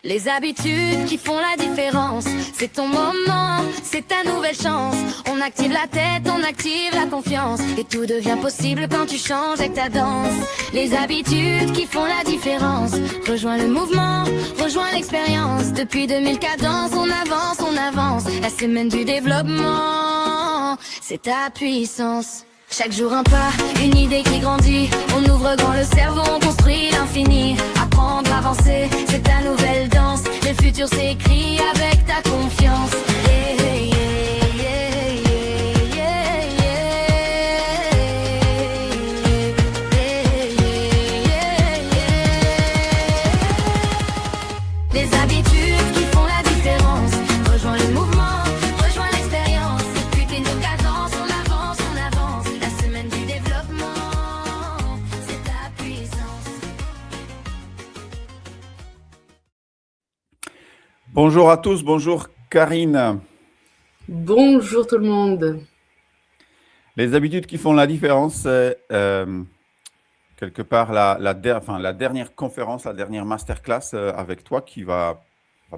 Les habitudes qui font la différence, c'est ton moment, c'est ta nouvelle chance. On active la tête, on active la confiance, et tout devient possible quand tu changes avec ta danse. Les habitudes qui font la différence, rejoins le mouvement, rejoins l'expérience. Depuis 2000 cadences, on avance. La semaine du développement, c'est ta puissance. Chaque jour un pas, une idée qui grandit. On ouvre grand le cerveau, on construit l'infini. Apprendre, avancer, c'est ta nouvelle danse. Le futur s'écrit avec ta confiance. Yeah, yeah, yeah, yeah, yeah, yeah. Les habitudes qui font la différence. Rejoins le mouvement, rejoins l'expérience. Depuis tes nos cadences, on avance. La semaine du développement, c'est ta puissance. Bonjour à tous, bonjour Karine. Bonjour tout le monde. Les habitudes qui font la différence, c'est quelque part la dernière conférence, la dernière masterclass avec toi on va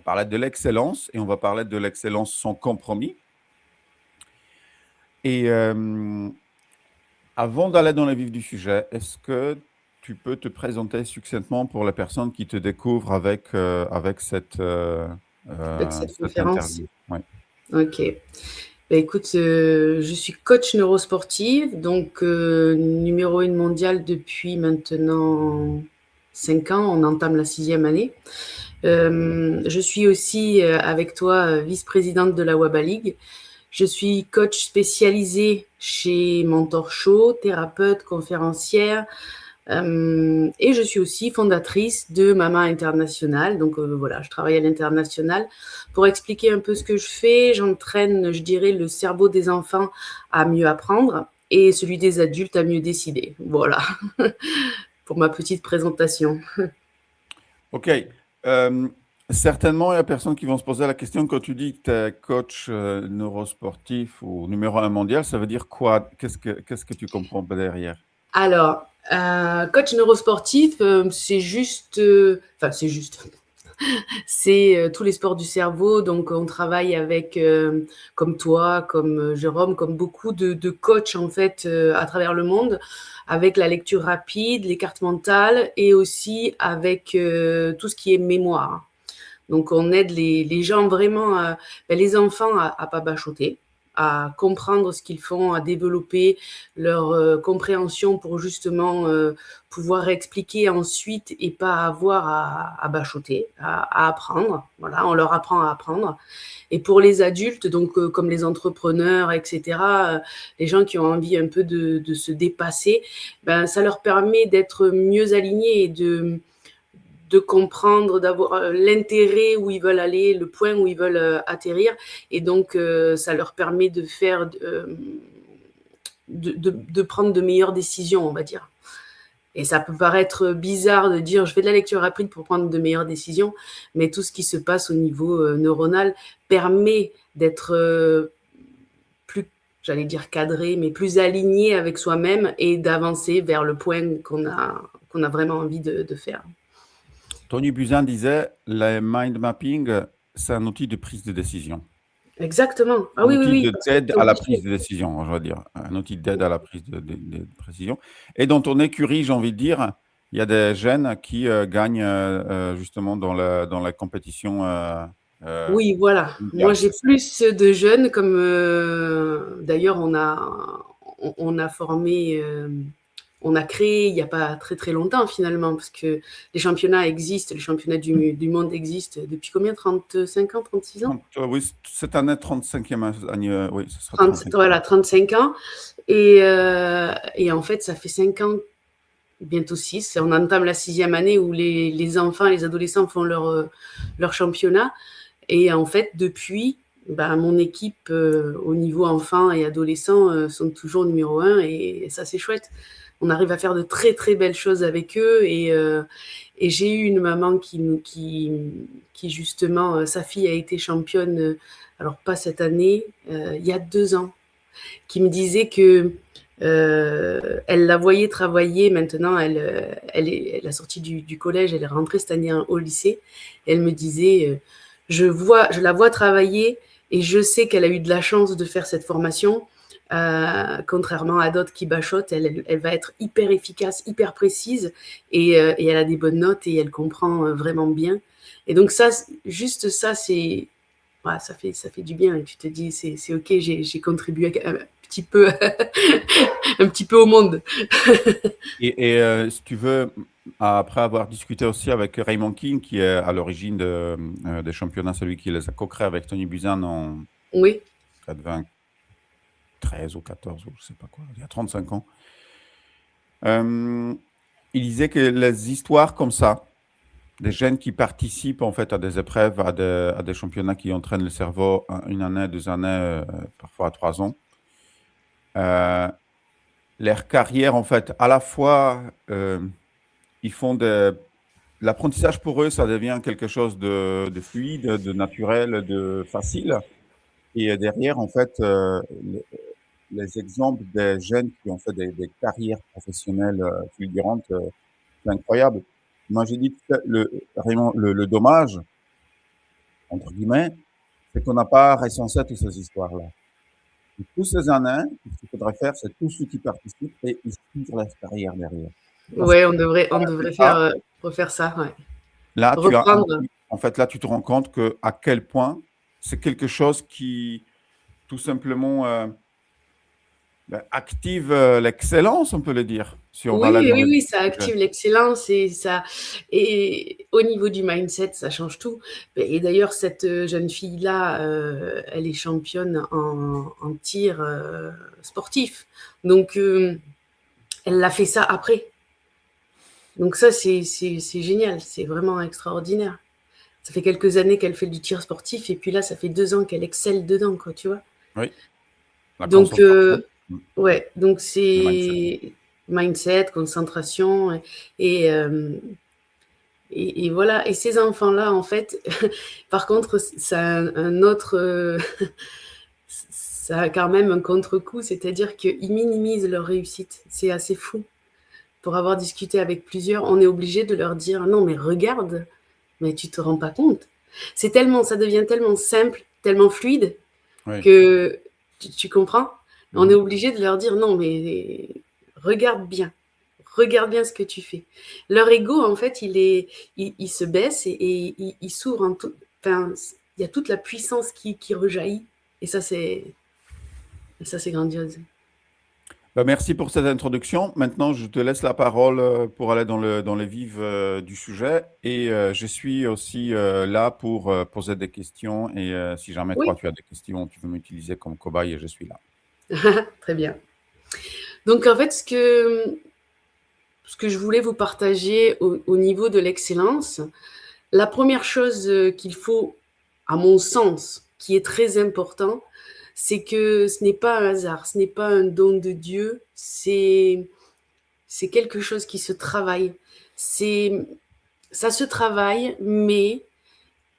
parler de l'excellence et on va parler de l'excellence sans compromis. Et avant d'aller dans le vif du sujet, est-ce que tu peux te présenter succinctement pour les personnes qui te découvrent avec cette conférence. interview? Ouais. Ok. Bah, écoute, je suis coach neurosportive, donc numéro 1 mondial depuis maintenant 5 ans. On entame la 6e année. Je suis aussi avec toi vice-présidente de la WABA League. Je suis coach spécialisée chez Mentor Show, thérapeute, conférencière. Et je suis aussi fondatrice de Mama International. Donc voilà, je travaille à l'international. Pour expliquer un peu ce que je fais, j'entraîne, je dirais, le cerveau des enfants à mieux apprendre et celui des adultes à mieux décider. Voilà, pour ma petite présentation. Ok. Certainement, il y a personnes qui vont se poser la question, quand tu dis que tu es coach neurosportif ou numéro 1 mondial, ça veut dire quoi? Qu'est-ce que tu comprends derrière? Alors, coach neurosportif, c'est juste, c'est tous les sports du cerveau. Donc, on travaille avec, comme toi, comme Jérôme, comme beaucoup de coachs en fait à travers le monde, avec la lecture rapide, les cartes mentales et aussi avec tout ce qui est mémoire. Donc, on aide les gens vraiment, les enfants à pas bachoter, à comprendre ce qu'ils font, à développer leur compréhension pour justement pouvoir expliquer ensuite et pas avoir à bachoter, à apprendre. Voilà, on leur apprend à apprendre. Et pour les adultes, donc comme les entrepreneurs, etc., les gens qui ont envie un peu de se dépasser, ben, ça leur permet d'être mieux alignés et de comprendre, d'avoir l'intérêt où ils veulent aller, le point où ils veulent atterrir. Et donc, ça leur permet de faire, de prendre de meilleures décisions, on va dire. Et ça peut paraître bizarre de dire je fais de la lecture rapide pour prendre de meilleures décisions, mais tout ce qui se passe au niveau neuronal permet d'être plus, j'allais dire cadré, mais plus aligné avec soi-même et d'avancer vers le point qu'on a vraiment envie de faire. Tony Buzan disait, le mind mapping, c'est un outil de prise de décision. Exactement. Ah Un oui, outil oui. d'aide à la prise de décision, on va dire. Un outil d'aide à la prise de décision. Et dans ton écurie, j'ai envie de dire, il y a des jeunes qui gagnent justement dans la compétition. Oui, voilà. Moi, j'ai plus de jeunes, comme d'ailleurs, on a formé, on a créé il n'y a pas très très longtemps finalement, parce que les championnats existent, les championnats du monde existent depuis combien? 35 ans, 36 ans? Oui, cette année, 35e année, oui, ce sera 35. Voilà, 35 ans. Et en fait, ça fait 5 ans, bientôt 6. On entame la 6e année où les enfants, les adolescents font leur championnat. Et en fait, depuis, mon équipe au niveau enfants et adolescents sont toujours numéro 1 et ça, c'est chouette. On arrive à faire de très, très belles choses avec eux. Et j'ai eu une maman qui justement, sa fille a été championne, alors pas cette année, il y a 2 ans, qui me disait que Elle la voyait travailler. Maintenant, elle a sorti du collège, elle est rentrée cette année au lycée. Elle me disait, je la vois travailler et je sais qu'elle a eu de la chance de faire cette formation. Contrairement à d'autres qui bachotent, elle va être hyper efficace, hyper précise et elle a des bonnes notes et elle comprend vraiment bien. Et donc ça, juste ça, c'est ouais, ça fait du bien. Et tu te dis, c'est ok, j'ai contribué un petit peu, un petit peu au monde. Et si tu veux, après avoir discuté aussi avec Raymond King, qui est à l'origine des championnats, celui qui les a co-créés avec Tony Buzan en Oui, 93 ou 14 ou je sais pas quoi, il y a 35 ans. Il disait que les histoires comme ça, des jeunes qui participent en fait à des épreuves, à des championnats qui entraînent le cerveau une année, 2 années, parfois 3 ans, leur carrière en fait, à la fois, ils font l'apprentissage pour eux, ça devient quelque chose de fluide, de naturel, de facile. Et derrière, en fait, les exemples des jeunes qui ont fait des carrières professionnelles fulgurantes, c'est incroyable. Moi, j'ai dit que vraiment, le dommage, entre guillemets, c'est qu'on n'a pas recensé toutes ces histoires-là. Et tous ces années, ce qu'il faudrait faire, c'est tous ceux qui participent et ils suivent leur carrière derrière. Parce que ouais, on devrait là, refaire ça, ouais. là, tu as Reprendre. en fait, là, tu te rends compte que à quel point c'est quelque chose qui, tout simplement, active l'excellence, on peut le dire, si on va là Oui, dans oui, le oui, ça sujet. active l'excellence et au niveau du mindset, ça change tout. Et d'ailleurs, cette jeune fille-là, elle est championne en tir sportif. Donc, elle a fait ça après. Donc ça, c'est génial, c'est vraiment extraordinaire. Ça fait quelques années qu'elle fait du tir sportif et puis là, ça fait 2 ans qu'elle excelle dedans, quoi, tu vois. Oui, la Donc, concentration, ouais, donc le mindset. c'est mindset, concentration et, et voilà. Et ces enfants-là, en fait, par contre, ça a un autre, ça a quand même un contre-coup, c'est-à-dire qu'ils minimisent leur réussite. C'est assez fou. Pour avoir discuté avec plusieurs, on est obligé de leur dire non, mais regarde, mais tu te rends pas compte. Ça devient tellement simple, tellement fluide Oui. que tu comprends? On est Mhm. obligé de leur dire non, mais regarde bien. Regarde bien ce que tu fais. Leur ego, en fait, il se baisse et il s'ouvre en tout. Enfin, il y a toute la puissance qui rejaillit. Et ça, c'est grandiose. Bah, merci pour cette introduction. Maintenant, je te laisse la parole pour aller dans le vif du sujet. Et je suis aussi là pour poser des questions. Et si jamais toi, Oui, tu as des questions, tu veux m'utiliser comme cobaye, je suis là. très bien. Donc, en fait, ce que je voulais vous partager au niveau de l'excellence, la première chose qu'il faut, à mon sens, qui est très important, c'est que ce n'est pas un hasard, ce n'est pas un don de Dieu, c'est quelque chose qui se travaille. Ça se travaille, mais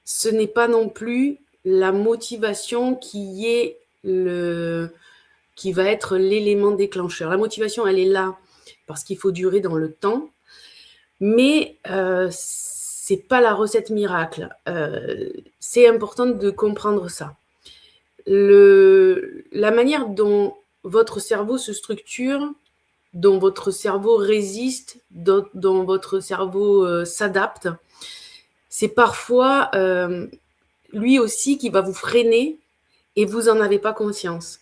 ce n'est pas non plus la motivation qui va être l'élément déclencheur. La motivation, elle est là parce qu'il faut durer dans le temps, mais c'est pas la recette miracle. C'est important de comprendre ça. La manière dont votre cerveau se structure, dont votre cerveau résiste, dont votre cerveau s'adapte, c'est parfois lui aussi qui va vous freiner et vous n'en avez pas conscience.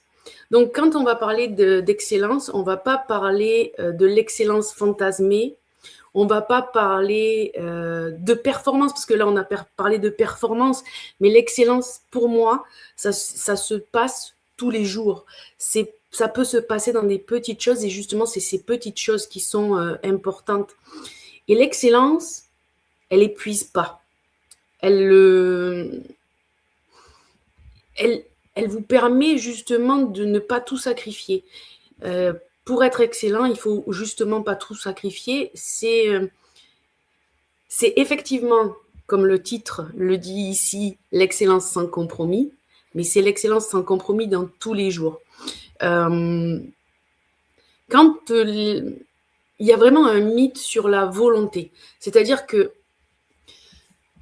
Donc, quand on va parler d'excellence, on ne va pas parler de l'excellence fantasmée, on ne va pas parler de performance, parce que là, on a parlé de performance, mais l'excellence, pour moi, ça se passe tous les jours. Ça peut se passer dans des petites choses, et justement, c'est ces petites choses qui sont importantes. Et l'excellence, elle n'épuise pas. Elle, elle, elle vous permet justement de ne pas tout sacrifier. Pour être excellent, il faut justement pas tout sacrifier. C'est effectivement, comme le titre le dit ici, l'excellence sans compromis, mais c'est l'excellence sans compromis dans tous les jours. quand il y a vraiment un mythe sur la volonté. C'est-à-dire que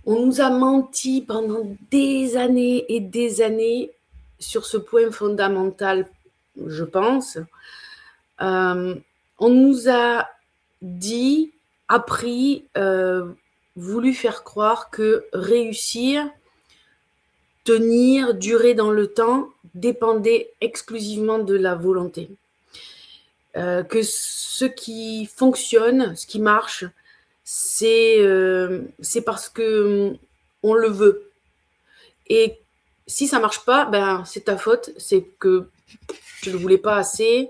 on nous a menti pendant des années et des années sur ce point fondamental, je pense. On nous a dit, appris, voulu faire croire que réussir, tenir, durer dans le temps dépendait exclusivement de la volonté. Que ce qui fonctionne, ce qui marche, c'est parce que on le veut. Et si ça marche pas, ben c'est ta faute, c'est que tu ne le voulais pas assez,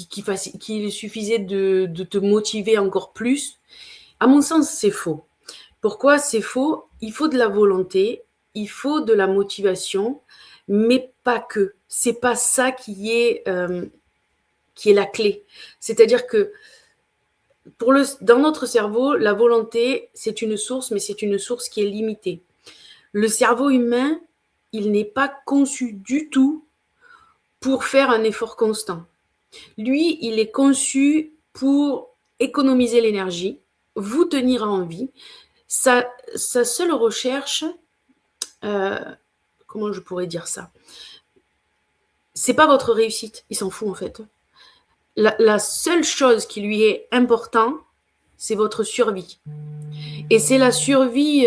qu'il suffisait de te motiver encore plus. À mon sens, c'est faux. Pourquoi c'est faux? Il faut de la volonté, il faut de la motivation, mais pas que. C'est pas ça qui est la clé. C'est-à-dire que dans notre cerveau, la volonté, c'est une source, mais c'est une source qui est limitée. Le cerveau humain, il n'est pas conçu du tout pour faire un effort constant. Lui, il est conçu pour économiser l'énergie, vous tenir en vie. Sa seule recherche, comment je pourrais dire ça? C'est pas votre réussite, il s'en fout en fait. La seule chose qui lui est importante, c'est votre survie. Et c'est la survie,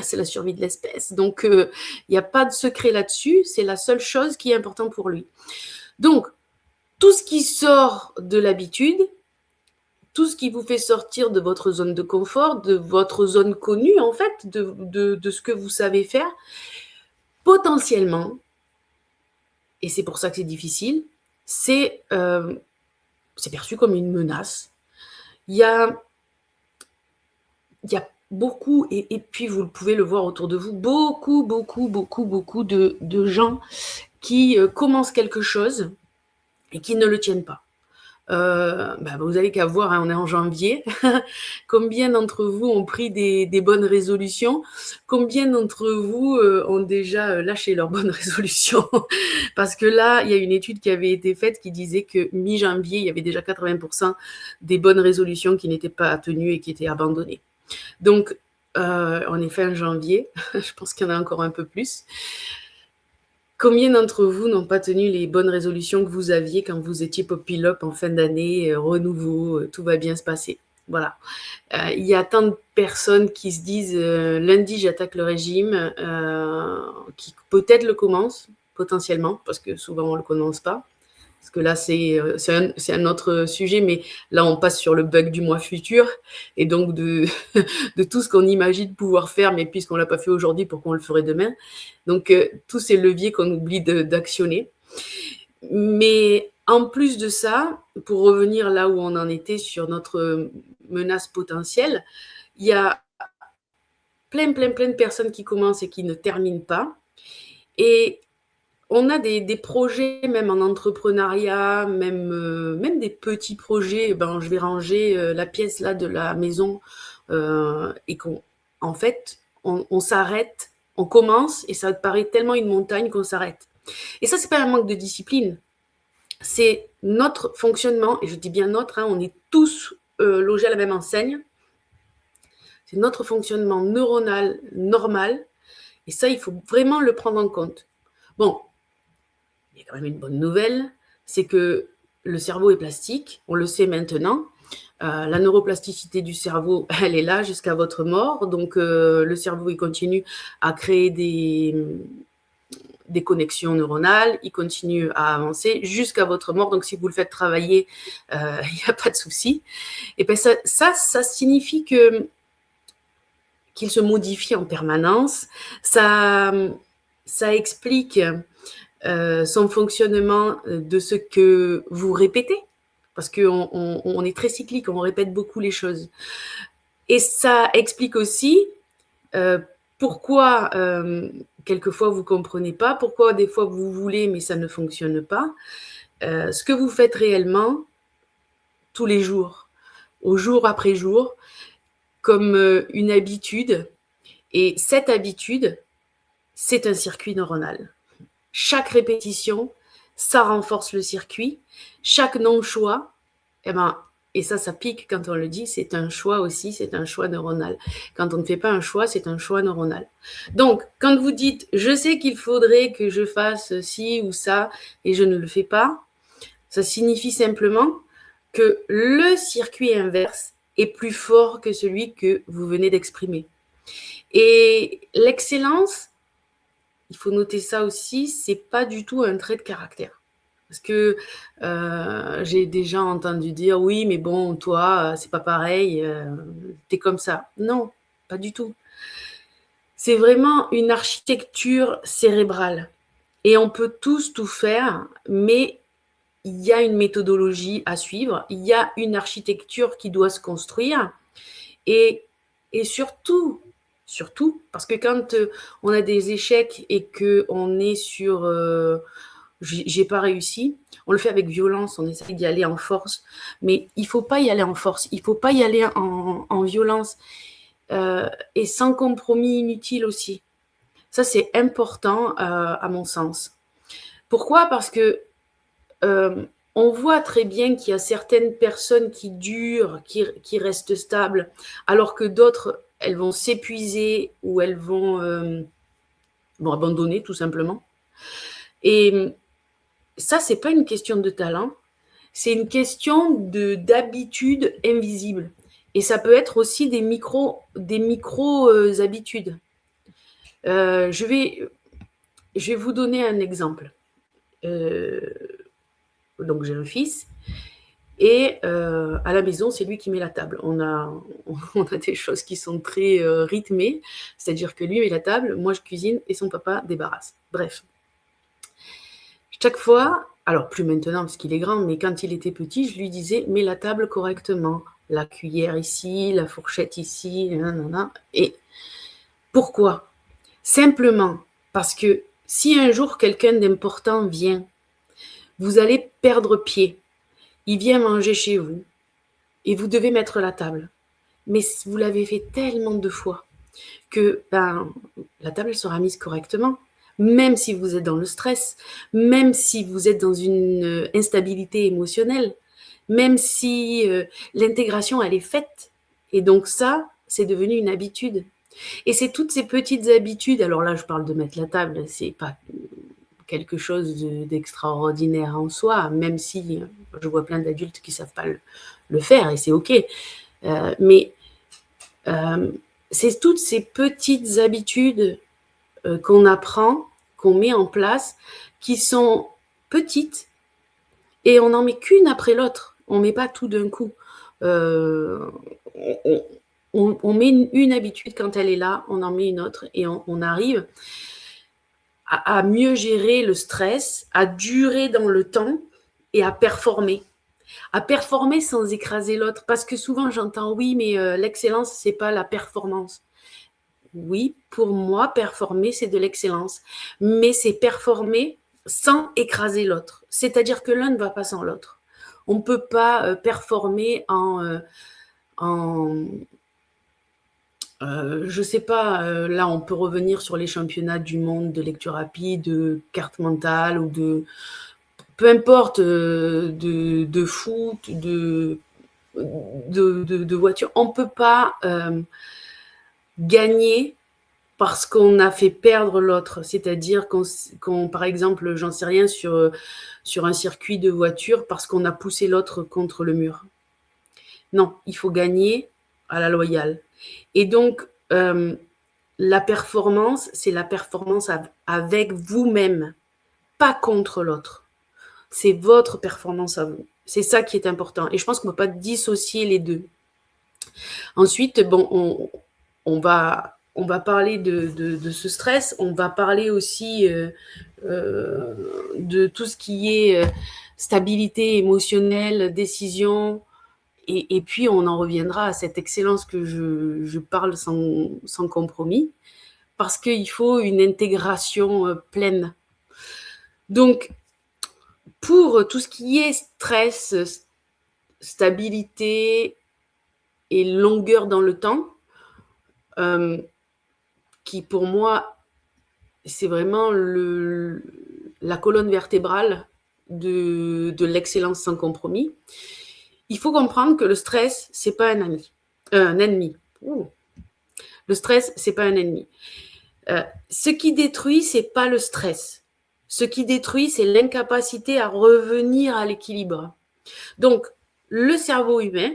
c'est la survie de l'espèce. Donc, il n'y a pas de secret là-dessus. C'est la seule chose qui est importante pour lui. Donc, tout ce qui sort de l'habitude, tout ce qui vous fait sortir de votre zone de confort, de votre zone connue, en fait, de ce que vous savez faire, potentiellement, et c'est pour ça que c'est difficile, c'est perçu comme une menace. Il y a beaucoup, et puis vous pouvez le voir autour de vous, beaucoup de gens qui commencent quelque chose et qui ne le tiennent pas. Vous avez qu'à voir, hein, on est en janvier. Combien d'entre vous ont pris des bonnes résolutions? Combien d'entre vous ont déjà lâché leurs bonnes résolutions? Parce que là, il y a une étude qui avait été faite qui disait que mi-janvier, il y avait déjà 80% des bonnes résolutions qui n'étaient pas tenues et qui étaient abandonnées. Donc, on est fin janvier, je pense qu'il y en a encore un peu plus. Combien d'entre vous n'ont pas tenu les bonnes résolutions que vous aviez quand vous étiez pop-up en fin d'année, renouveau, tout va bien se passer? Voilà. Il y a tant de personnes qui se disent lundi j'attaque le régime, qui peut-être le commencent, potentiellement, parce que souvent on ne le commence pas. Parce que là, c'est un autre sujet, mais là, on passe sur le bug du mois futur, et donc de tout ce qu'on imagine pouvoir faire, mais puisqu'on ne l'a pas fait aujourd'hui, pourquoi on le ferait demain? Donc, tous ces leviers qu'on oublie d'actionner. Mais en plus de ça, pour revenir là où on en était sur notre menace potentielle, il y a plein de personnes qui commencent et qui ne terminent pas. Et on a des projets, même en entrepreneuriat, même des petits projets. Je vais ranger la pièce là de la maison et qu'en fait, on s'arrête, on commence et ça paraît tellement une montagne qu'on s'arrête. Et ça, c'est pas un manque de discipline. C'est notre fonctionnement, et je dis bien notre, hein, on est tous logés à la même enseigne. C'est notre fonctionnement neuronal normal. Et ça, il faut vraiment le prendre en compte. Bon, il y a quand même une bonne nouvelle, c'est que le cerveau est plastique, on le sait maintenant. La neuroplasticité du cerveau, elle est là jusqu'à votre mort. Donc, le cerveau, il continue à créer des connexions neuronales, il continue à avancer jusqu'à votre mort. Donc, si vous le faites travailler, il n'y a pas de souci. Et bien, ça signifie qu'il se modifie en permanence. Ça explique son fonctionnement de ce que vous répétez, parce qu'on est très cyclique, on répète beaucoup les choses. Et ça explique aussi pourquoi quelquefois vous ne comprenez pas, pourquoi des fois vous voulez mais ça ne fonctionne pas, ce que vous faites réellement tous les jours, au jour après jour, comme une habitude. Et cette habitude, c'est un circuit neuronal. Chaque répétition, ça renforce le circuit. Chaque non-choix, et ça pique quand on le dit, c'est un choix aussi, c'est un choix neuronal. Quand on ne fait pas un choix, c'est un choix neuronal. Donc, quand vous dites « je sais qu'il faudrait que je fasse ci ou ça et je ne le fais pas », ça signifie simplement que le circuit inverse est plus fort que celui que vous venez d'exprimer. Et l'excellence, il faut noter ça aussi, c'est pas du tout un trait de caractère. Parce que j'ai déjà entendu dire « oui, mais bon, toi, c'est pas pareil, t'es comme ça ». Non, pas du tout. C'est vraiment une architecture cérébrale. Et on peut tous tout faire, mais il y a une méthodologie à suivre, il y a une architecture qui doit se construire. Et surtout, parce que quand on a des échecs et qu'on est sur j'ai pas réussi, on le fait avec violence, on essaie d'y aller en force, mais il faut pas y aller en force, il faut pas y aller en violence et sans compromis inutile aussi. Ça, c'est important à mon sens. Pourquoi ? Parce que on voit très bien qu'il y a certaines personnes qui durent, qui restent stables, alors que d'autres, elles vont s'épuiser ou elles vont abandonner tout simplement. Et ça, c'est pas une question de talent, c'est une question d'habitude invisible. Et ça peut être aussi des micro habitudes. Je vais vous donner un exemple. Donc j'ai un fils et à la maison, c'est lui qui met la table. On a des choses qui sont très rythmées, c'est-à-dire que lui met la table, moi je cuisine et son papa débarrasse. Bref. Chaque fois, alors plus maintenant parce qu'il est grand, mais quand il était petit, je lui disais « mets la table correctement, la cuillère ici, la fourchette ici, nanana. » Et pourquoi ? Simplement parce que si un jour quelqu'un d'important vient, vous allez perdre pied. Il vient manger chez vous et vous devez mettre la table. Mais vous l'avez fait tellement de fois que la table elle sera mise correctement. Même si vous êtes dans le stress, même si vous êtes dans une instabilité émotionnelle, même si l'intégration elle est faite. Et donc ça, c'est devenu une habitude. Et c'est toutes ces petites habitudes, alors là je parle de mettre la table, c'est pas quelque chose d'extraordinaire en soi, même si je vois plein d'adultes qui ne savent pas le faire, et c'est OK. Mais c'est toutes ces petites habitudes qu'on apprend, qu'on met en place, qui sont petites, et on n'en met qu'une après l'autre. On ne met pas tout d'un coup. On met une habitude quand elle est là, on en met une autre, et on arrive à mieux gérer le stress, à durer dans le temps et à performer. À performer sans écraser l'autre. Parce que souvent, j'entends « oui, mais l'excellence, c'est pas la performance ». Oui, pour moi, performer, c'est de l'excellence. Mais c'est performer sans écraser l'autre. C'est-à-dire que l'un ne va pas sans l'autre. On ne peut pas performer je sais pas, là on peut revenir sur les championnats du monde de lecture rapide, de carte mentale ou de peu importe, de foot, de voiture. On peut pas gagner parce qu'on a fait perdre l'autre. C'est-à-dire qu'on par exemple, j'en sais rien, sur un circuit de voiture parce qu'on a poussé l'autre contre le mur. Non, il faut gagner à la loyale. Et donc, la performance, c'est la performance avec vous-même, pas contre l'autre. C'est votre performance à vous. C'est ça qui est important. Et je pense qu'on ne peut pas dissocier les deux. Ensuite, bon, on va parler de ce stress. On va parler aussi de tout ce qui est stabilité émotionnelle, décision. Et puis, on en reviendra à cette excellence que je parle sans compromis, parce qu'il faut une intégration pleine. Donc, pour tout ce qui est stress, stabilité et longueur dans le temps, qui pour moi, c'est vraiment la colonne vertébrale de l'excellence sans compromis, il faut comprendre que le stress, c'est pas un ami. Un ennemi. Ouh. Le stress, c'est pas un ennemi. Ce qui détruit, c'est pas le stress. Ce qui détruit, c'est l'incapacité à revenir à l'équilibre. Donc, le cerveau humain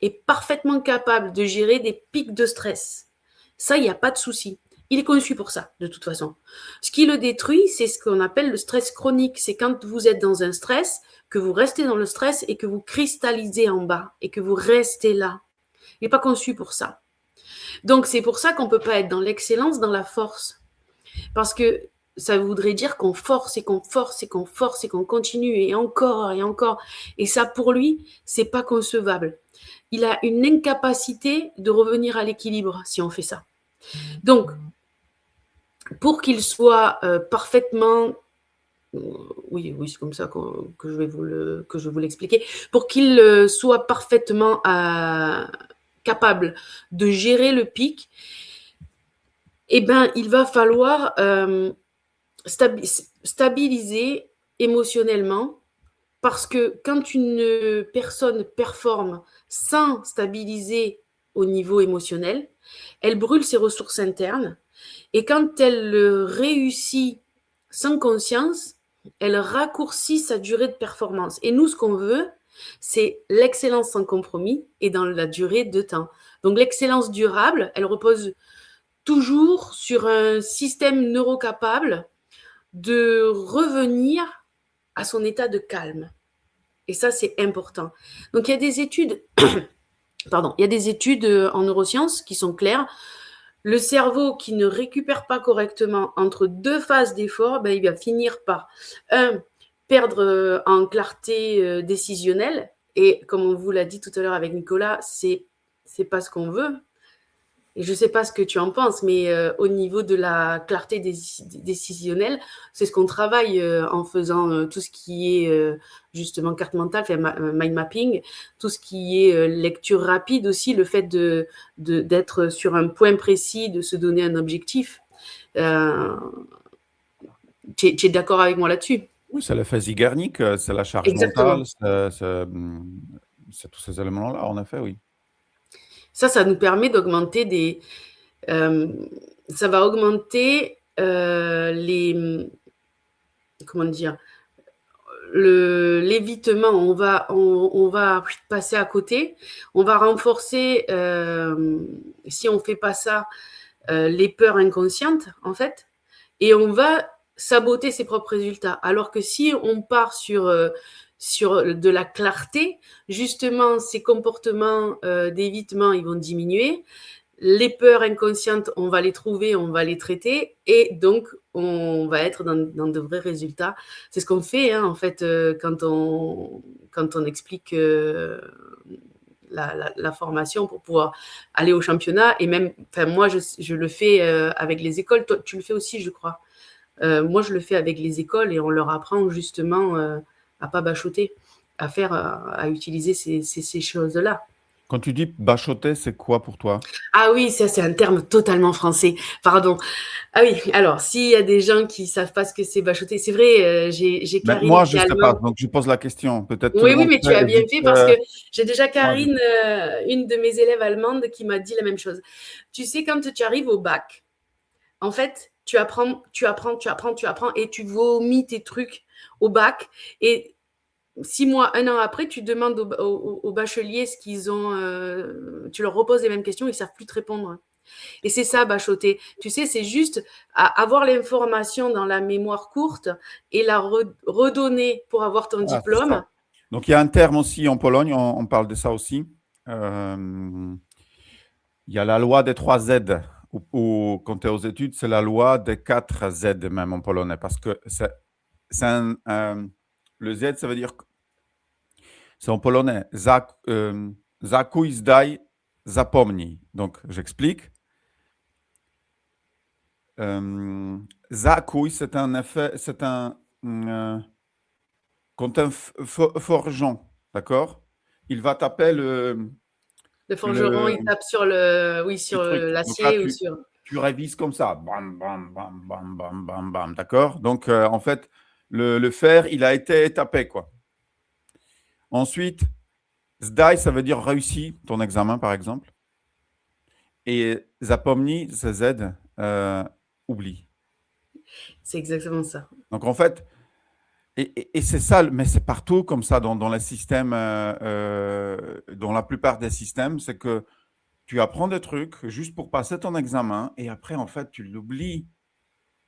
est parfaitement capable de gérer des pics de stress. Ça, il n'y a pas de souci. Il est conçu pour ça, de toute façon. Ce qui le détruit, c'est ce qu'on appelle le stress chronique. C'est quand vous êtes dans un stress, que vous restez dans le stress et que vous cristallisez en bas et que vous restez là. Il n'est pas conçu pour ça. Donc, c'est pour ça qu'on ne peut pas être dans l'excellence, dans la force. Parce que ça voudrait dire qu'on force et qu'on force et qu'on force et qu'on continue et encore et encore. Et ça, pour lui, c'est pas concevable. Il a une incapacité de revenir à l'équilibre si on fait ça. Donc, pour qu'il soit parfaitement... oui, c'est comme ça que je vais vous l'expliquer. Pour qu'il soit parfaitement capable de gérer le pic, eh ben, il va falloir stabiliser émotionnellement, parce que quand une personne performe sans stabiliser au niveau émotionnel, elle brûle ses ressources internes, et quand elle réussit sans conscience, elle raccourcit sa durée de performance. Et nous, ce qu'on veut, c'est l'excellence sans compromis et dans la durée de temps. Donc l'excellence durable, elle repose toujours sur un système neurocapable de revenir à son état de calme. Et ça, c'est important. Donc, il y a des études, il y a des études en neurosciences qui sont claires. Le cerveau qui ne récupère pas correctement entre deux phases d'effort, ben, il va finir par, perdre en clarté décisionnelle. Et comme on vous l'a dit tout à l'heure avec Nicolas, c'est pas ce qu'on veut. Et je ne sais pas ce que tu en penses, mais au niveau de la clarté décisionnelle, c'est ce qu'on travaille en faisant tout ce qui est justement carte mentale, mind mapping, tout ce qui est lecture rapide aussi, le fait d'être sur un point précis, de se donner un objectif. Tu es d'accord avec moi là-dessus? Oui, c'est l'effet Zeigarnik, c'est la charge Exactement. mentale, c'est tous ces éléments-là, en effet, oui. Ça nous permet d'augmenter ça va augmenter comment dire, l'évitement. On va passer à côté. On va renforcer, si on ne fait pas ça, les peurs inconscientes, en fait. Et on va saboter ses propres résultats. Alors que si on part sur de la clarté, justement, ces comportements d'évitement, ils vont diminuer. Les peurs inconscientes, on va les trouver, on va les traiter, et donc on va être dans de vrais résultats. C'est ce qu'on fait, hein, en fait, quand on explique la formation pour pouvoir aller au championnat. Et même, moi, je le fais avec les écoles. Toi, tu le fais aussi, je crois. Moi, je le fais avec les écoles, et on leur apprend justement à pas bachoter, à utiliser ces choses-là. Quand tu dis bachoter, c'est quoi pour toi? Ah oui, ça, c'est un terme totalement français. Pardon. Ah oui, alors, s'il y a des gens qui ne savent pas ce que c'est bachoter, c'est vrai, j'ai Mais Karine moi, qui je est ne sais pas, allemande. donc je pose la question. Peut-être tout Oui, le oui, monde mais tu sait, as bien évite, fait, parce que j'ai déjà moi, Karine, une de mes élèves allemandes, qui m'a dit la même chose. Tu sais, quand tu arrives au bac, en fait, tu apprends, et tu vomis tes trucs au bac. Et 6 mois, 1 an après, tu demandes aux bacheliers ce qu'ils ont. Tu leur reposes les mêmes questions, ils ne savent plus te répondre. Et c'est ça, bachoter. Tu sais, c'est juste avoir l'information dans la mémoire courte et la redonner pour avoir ton c'est diplôme. ça. Donc, il y a un terme aussi en Pologne, on parle de ça aussi. Il y a la loi des 3 Z. Ou quand tu es aux études, c'est la loi des 4 Z même en polonais. Parce que le Z, ça veut dire, c'est en polonais, zakuj, zdaj, zapomnij. Donc, j'explique. Zakuj, c'est un effet, quand un forgeron, d'accord, il va taper Le forgeron, il tape sur l'acier ou sur... Tu révises comme ça, bam, bam, bam, bam, bam, bam, bam, d'accord. Donc, en fait, le fer, il a été étapé, quoi. Ensuite, zdaj, ça veut dire réussi ton examen, par exemple. Et zapomni, c'est Z, oublie. C'est exactement ça. Donc, en fait, et c'est ça, mais c'est partout comme ça dans les systèmes, dans la plupart des systèmes, c'est que tu apprends des trucs juste pour passer ton examen et après, en fait, tu l'oublies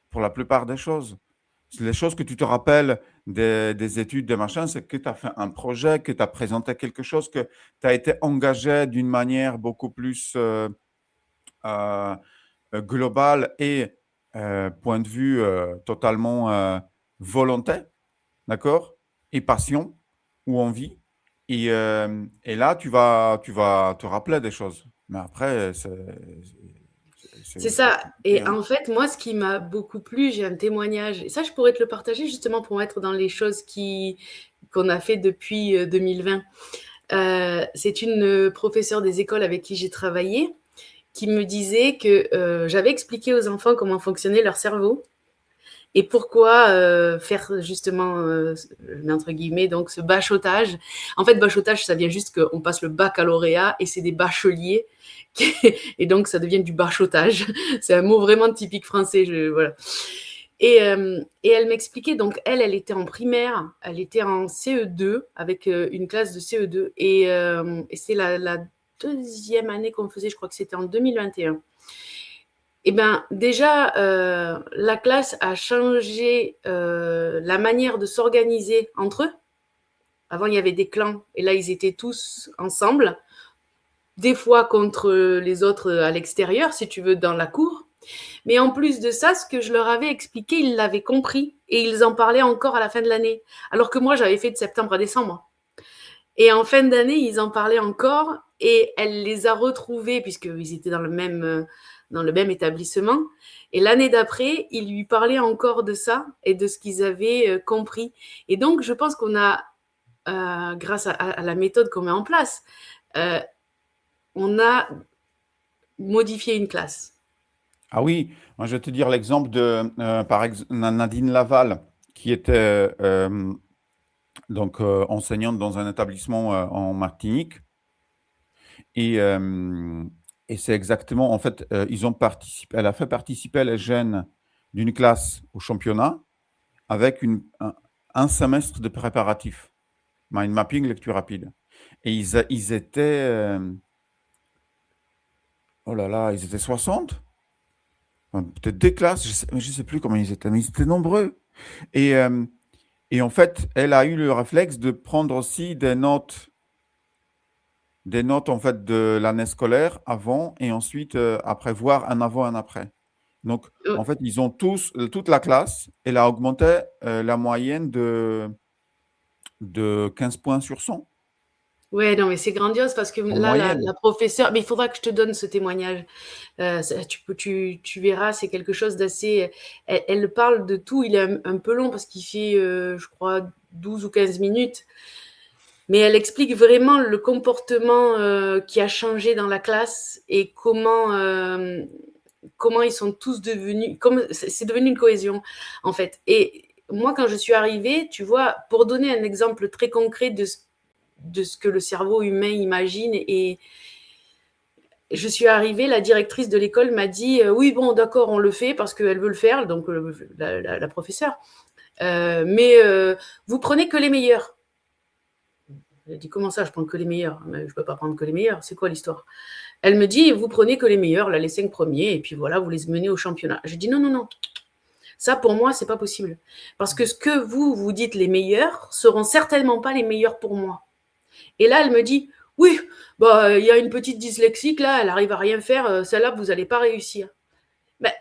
pour la plupart des choses. Les choses que tu te rappelles des études, des machins, c'est que tu as fait un projet, que tu as présenté quelque chose, que tu as été engagé d'une manière beaucoup plus globale et point de vue totalement volonté, d'accord? Et passion ou envie. Et là, tu vas te rappeler des choses. Mais après, C'est c'est ça. compliqué, Et hein. en fait, moi, ce qui m'a beaucoup plu, j'ai un témoignage. Et ça, je pourrais te le partager justement pour mettre dans les choses qu'on a fait depuis 2020. C'est une professeure des écoles avec qui j'ai travaillé qui me disait que j'avais expliqué aux enfants comment fonctionnait leur cerveau et pourquoi faire justement, entre guillemets, donc ce bachotage. En fait, bachotage, ça vient juste qu'on passe le baccalauréat et c'est des bacheliers. Et donc, ça devient du bachotage. C'est un mot vraiment typique français. Voilà. Et elle m'expliquait, donc elle était en primaire, elle était en CE2 avec une classe de CE2 et c'est la deuxième année qu'on faisait, je crois que c'était en 2021. Et bien déjà, la classe a changé la manière de s'organiser entre eux. Avant, il y avait des clans et là, ils étaient tous ensemble, des fois contre les autres à l'extérieur, si tu veux, dans la cour. Mais en plus de ça, ce que je leur avais expliqué, ils l'avaient compris et ils en parlaient encore à la fin de l'année. Alors que moi, j'avais fait de septembre à décembre. Et en fin d'année, ils en parlaient encore et elle les a retrouvés puisqu'ils étaient dans le même établissement. Et l'année d'après, ils lui parlaient encore de ça et de ce qu'ils avaient compris. Et donc, je pense qu'on a, grâce à la méthode qu'on met en place, on a modifié une classe. Ah oui, moi je vais te dire l'exemple de par exemple Nadine Laval, qui était donc enseignante dans un établissement en Martinique. Et, et c'est exactement, en fait, elle a fait participer les jeunes d'une classe au championnat avec un semestre de préparatif, mind mapping, lecture rapide. Et ils étaient, oh là là, ils étaient 60. Peut-être des classes, je ne sais plus comment ils étaient, mais ils étaient nombreux. Et en fait, elle a eu le réflexe de prendre aussi des notes en fait de l'année scolaire avant et ensuite après voir un avant, un après. Donc, en fait, ils ont toute la classe, elle a augmenté la moyenne de 15 points sur 100. Ouais, non, mais c'est grandiose parce que En là, moyenne. la professeure, mais il faudra que je te donne ce témoignage. Tu verras, c'est quelque chose d'assez. Elle parle de tout. Il est un peu long parce qu'il fait, je crois, 12 ou 15 minutes. Mais elle explique vraiment le comportement qui a changé dans la classe et comment ils sont tous devenus. C'est devenu une cohésion, en fait. Et moi, quand je suis arrivée, tu vois, pour donner un exemple très concret de ce que le cerveau humain imagine, et je suis arrivée, la directrice de l'école m'a dit oui, bon, d'accord, on le fait parce qu'elle veut le faire, donc la professeure. Mais vous prenez que les meilleurs. J'ai dit comment ça, je prends que les meilleurs? Mais je ne peux pas prendre que les meilleurs, c'est quoi l'histoire? Elle me dit vous prenez que les meilleurs, là, les 5 premiers, et puis voilà, vous les menez au championnat. J'ai dit non, non, non. Ça, pour moi, c'est pas possible. Parce que ce que vous dites les meilleurs seront certainement pas les meilleurs pour moi. Et là, elle me dit oui, bah, y a une petite dyslexique là, elle arrive à rien faire, celle-là, vous n'allez pas réussir. Ben,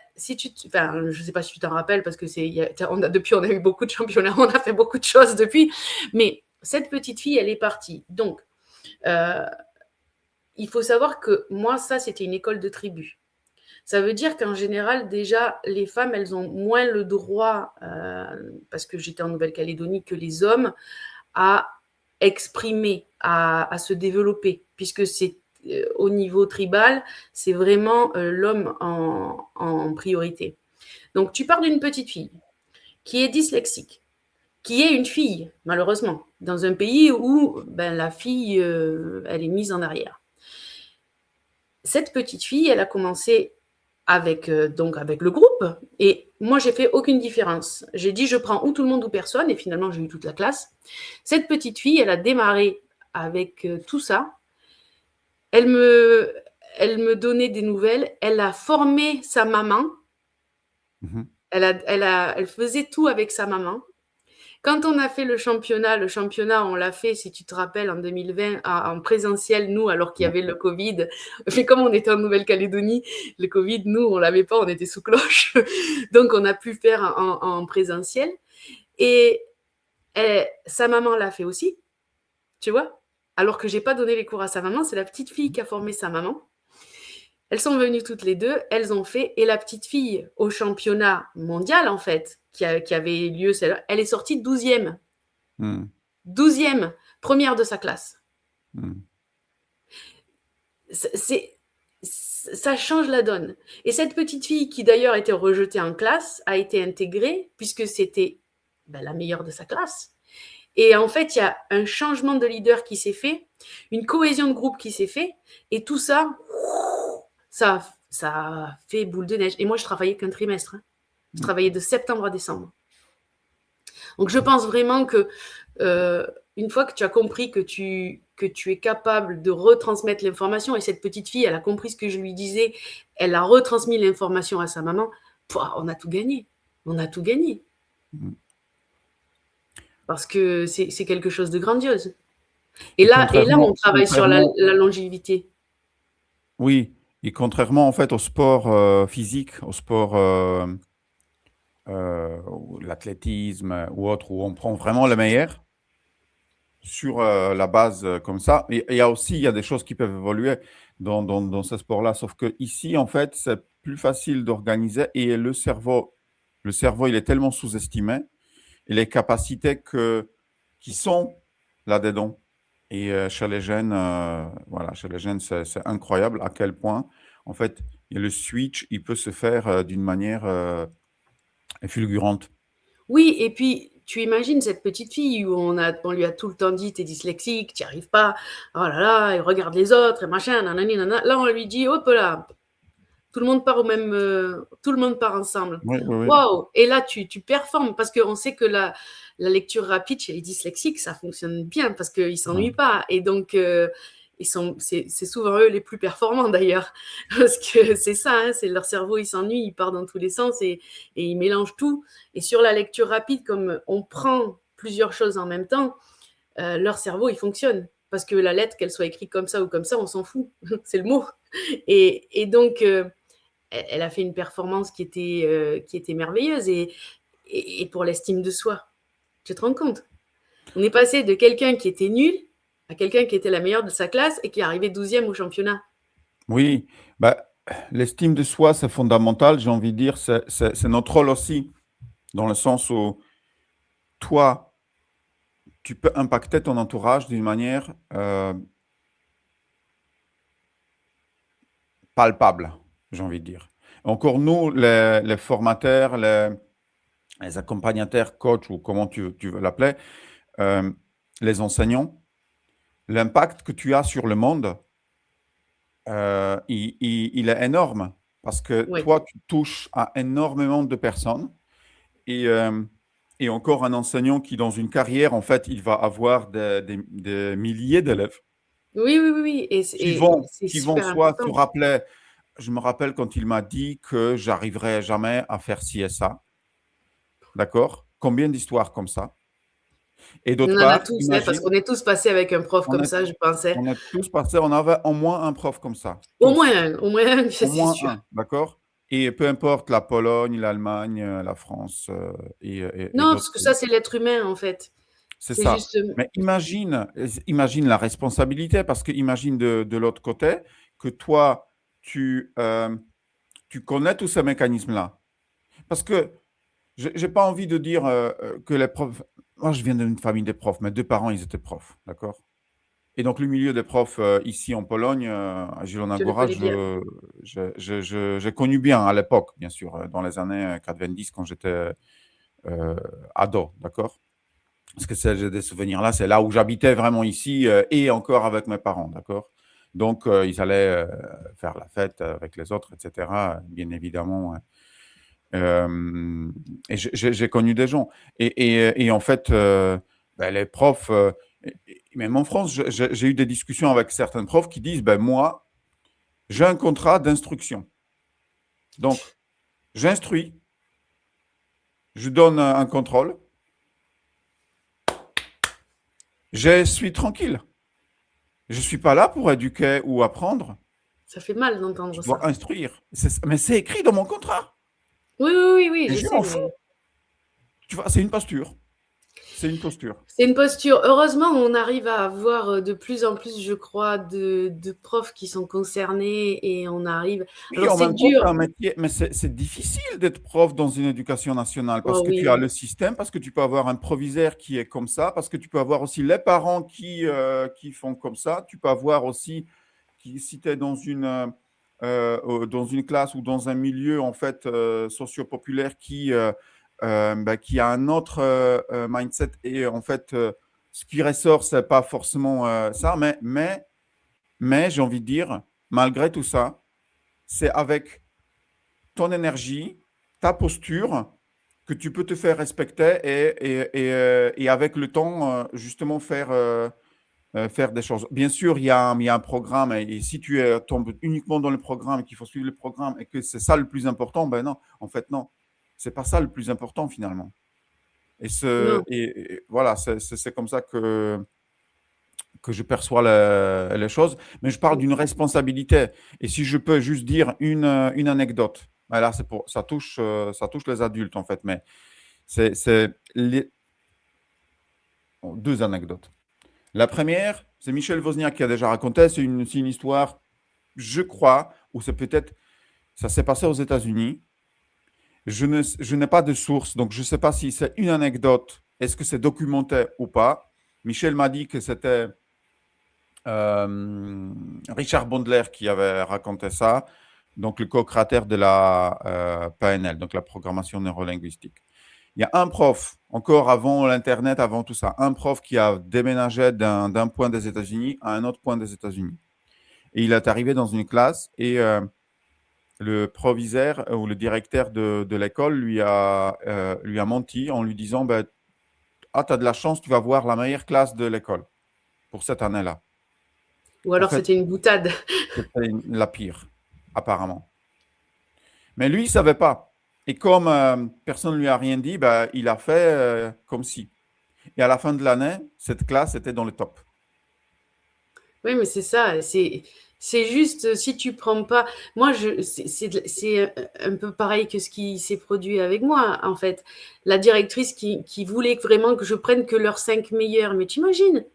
enfin, je ne sais pas si tu t'en rappelles, parce que depuis, on a eu beaucoup de championnats, on a fait beaucoup de choses depuis, mais cette petite fille, elle est partie. Donc, il faut savoir que moi, ça, c'était une école de tribu. Ça veut dire qu'en général, déjà, les femmes, elles ont moins le droit, parce que j'étais en Nouvelle-Calédonie, que les hommes, à exprimer, à se développer, puisque c'est au niveau tribal, c'est vraiment l'homme en priorité. Donc, tu pars d'une petite fille qui est dyslexique, qui est une fille, malheureusement, dans un pays où la fille, elle est mise en arrière. Cette petite fille, elle a commencé avec le groupe, et moi, j'ai fait aucune différence. J'ai dit, je prends ou tout le monde ou personne, et finalement, j'ai eu toute la classe. Cette petite fille, elle a démarré avec tout ça. Elle me donnait des nouvelles. Elle a formé sa maman. Mhm. Elle faisait tout avec sa maman. Quand on a fait le championnat, on l'a fait, si tu te rappelles, en 2020, en présentiel, nous, alors qu'il y avait le Covid. Mais comme on était en Nouvelle-Calédonie, le Covid, nous, on l'avait pas, on était sous cloche. Donc, on a pu faire en présentiel. Et sa maman l'a fait aussi, tu vois. Alors que j'ai pas donné les cours à sa maman, c'est la petite fille qui a formé sa maman. Elles sont venues toutes les deux, elles ont fait, et la petite fille au championnat mondial, en fait, qui avait lieu, elle est sortie 12e. 12e, première de sa classe. Ça change la donne. Et cette petite fille, qui d'ailleurs était rejetée en classe, a été intégrée, puisque c'était la meilleure de sa classe. Et en fait, il y a un changement de leader qui s'est fait, une cohésion de groupe qui s'est fait, et tout ça, ça a fait boule de neige. Et moi, je travaillais qu'un trimestre. Je travaillais de septembre à décembre. Donc, je pense vraiment que une fois que tu as compris que tu es capable de retransmettre l'information, et cette petite fille, elle a compris ce que je lui disais, elle a retransmis l'information à sa maman, on a tout gagné. On a tout gagné. Parce que c'est quelque chose de grandiose. Et là, on travaille sur la longévité. Oui, et contrairement en fait au sport physique, au sport l'athlétisme ou autre, où on prend vraiment le meilleur sur la base comme ça. Et il y a des choses qui peuvent évoluer dans ce sport-là, sauf que ici en fait, c'est plus facile d'organiser, et le cerveau, il est tellement sous-estimé, et les capacités qui sont là-dedans. Et chez les jeunes, c'est incroyable à quel point, en fait, le switch, il peut se faire d'une manière fulgurante. Oui, et puis tu imagines cette petite fille où on lui a tout le temps dit, t'es dyslexique, t'y arrives pas, oh là là, et regarde les autres, et machin, nanani, nanana. Là, on lui dit, hop là, tout le monde part tout le monde part ensemble. Oui, oui, oui. Waouh! Et là, tu performes, parce qu'on sait que la lecture rapide chez les dyslexiques, ça fonctionne bien, parce qu'ils ne s'ennuient pas. Et donc, c'est souvent eux les plus performants d'ailleurs, parce que c'est ça, hein, c'est leur cerveau, il s'ennuie, il part dans tous les sens, et il mélange tout. Et sur la lecture rapide, comme on prend plusieurs choses en même temps, leur cerveau, il fonctionne. Parce que la lettre, qu'elle soit écrite comme ça ou comme ça, on s'en fout. C'est le mot. Et donc, elle a fait une performance qui était merveilleuse, et pour l'estime de soi. Tu te rends compte? On est passé de quelqu'un qui était nul à quelqu'un qui était la meilleure de sa classe et qui est arrivé 12e au championnat. Oui, l'estime de soi, c'est fondamental, j'ai envie de dire, c'est notre rôle aussi, dans le sens où toi, tu peux impacter ton entourage d'une manière palpable, j'ai envie de dire. Encore nous, les formateurs, les accompagnateurs, coachs, ou comment tu veux l'appeler, les enseignants, l'impact que tu as sur le monde, il est énorme, parce que Oui. toi, tu touches à énormément de personnes, et encore un enseignant qui, dans une carrière, en fait, il va avoir des milliers d'élèves Oui. Et qui vont super soit important. se rappeler. Je me rappelle quand il m'a dit que j'arriverai jamais à faire ci et ça. D'accord? Combien d'histoires comme ça? Et d'autre On en a part, tous, hein, parce qu'on est tous passés avec un prof comme ça, je pensais. on est tous passés, on avait au moins un prof comme ça. Au Tous. moins un, Au c'est moins sûr. un, d'accord? Et peu importe la Pologne, l'Allemagne, la France et Non, d'autres parce que ça, c'est l'être humain, en fait. C'est C'est ça. juste. Mais imagine la responsabilité, parce que imagine de l'autre côté que toi, tu connais tous ces mécanismes-là. Parce que je n'ai pas envie de dire que les profs. Moi, je viens d'une famille de profs. Mes deux parents, ils étaient profs, d'accord? Et donc, le milieu des profs ici en Pologne, à Zielona Je le Góra, connais bien. j'ai connu bien à l'époque, bien sûr, dans les années 90, quand j'étais ado, d'accord? parce que j'ai des souvenirs là, c'est là où j'habitais vraiment ici et encore avec mes parents, d'accord? Donc, ils allaient faire la fête avec les autres, etc., bien évidemment. Et j'ai connu des gens. Et en fait, ben, les profs, même en France, j'ai eu des discussions avec certains profs qui disent, ben, moi, j'ai un contrat d'instruction. Donc, j'instruis, je donne un contrôle, je suis tranquille. Je ne suis pas là pour éduquer ou apprendre. Ça fait mal Je d'entendre dois ça. instruire. Mais c'est écrit dans mon contrat. Oui, oui, oui, oui, Et je je sais, m'en fous. mais Tu vois, c'est une posture. C'est une posture. c'est une posture. Heureusement, on arrive à avoir de plus en plus, je crois, de profs qui sont concernés et on arrive. Oui, Alors, en c'est même temps, dur. c'est un métier, mais c'est difficile d'être prof dans une éducation nationale parce Oh que tu as oui, le système, parce que tu peux avoir un proviseur qui est comme ça, parce que tu peux avoir aussi les parents qui font comme ça. Tu peux avoir aussi, si tu es dans une classe ou dans un milieu en fait socio-populaire qui a un autre mindset et en fait, ce qui ressort, c'est pas forcément ça, mais j'ai envie de dire, malgré tout ça, c'est avec ton énergie, ta posture, que tu peux te faire respecter et avec le temps, justement, faire des choses. Bien sûr, il y a un programme et si tu tombes uniquement dans le programme et qu'il faut suivre le programme et que c'est ça le plus important, ben non, en fait, non. C'est pas ça le plus important finalement. non. Et voilà, c'est comme ça que je perçois les choses, mais je parle d'une responsabilité. Et si je peux juste dire une anecdote, ben là, ça touche les adultes en fait, mais c'est deux anecdotes. La première, c'est Michel Wozniak qui a déjà raconté, c'est une histoire, je crois, ou c'est peut-être, ça s'est passé aux États-Unis. Je n'ai pas de source, donc je ne sais pas si c'est une anecdote, est-ce que c'est documenté ou pas. Michel m'a dit que c'était Richard Bandler qui avait raconté ça, donc le co-créateur de la PNL, donc la programmation neurolinguistique. Il y a un prof, encore avant l'Internet, avant tout ça, un prof qui a déménagé d'un point des États-Unis à un autre point des États-Unis. Et il est arrivé dans une classe et le proviseur ou le directeur de l'école lui a menti en lui disant ben, ah, tu as de la chance, tu vas voir la meilleure classe de l'école pour cette année-là. Ou En alors, fait, c'était une boutade. c'était la pire, apparemment. Mais lui, il ne savait pas. Et comme personne ne lui a rien dit, ben, il a fait comme si. Et à la fin de l'année, cette classe était dans le top. Oui, mais c'est ça. C'est juste si tu prends pas. Moi, c'est un peu pareil que ce qui s'est produit avec moi, en fait. La directrice qui voulait vraiment que je prenne que leurs 5 meilleurs. Mais t'imagines,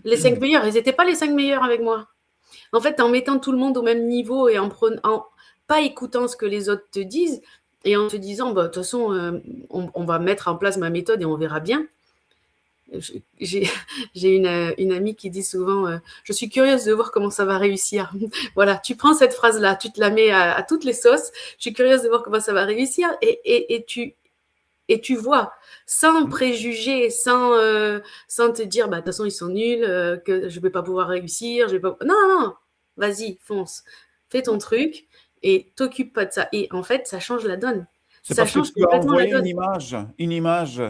les 5 meilleurs, ils n'étaient pas les 5 meilleurs avec moi. En fait, en mettant tout le monde au même niveau et en pas écoutant ce que les autres te disent et en te disant, bah, de toute façon, on va mettre en place ma méthode et on verra bien. J'ai une amie qui dit souvent je suis curieuse de voir comment ça va réussir. Voilà, tu prends cette phrase-là, tu te la mets à toutes les sauces. Je suis curieuse de voir comment ça va réussir et tu vois, sans préjugés, sans te dire bah, de toute façon ils sont nuls, que je ne vais pas pouvoir réussir. Je vais pas... Non, non, vas-y, fonce, fais ton truc et t'occupe pas de ça. Et en fait, ça change la donne. C'est Ça parce que change tu as complètement la envoyé donne. une image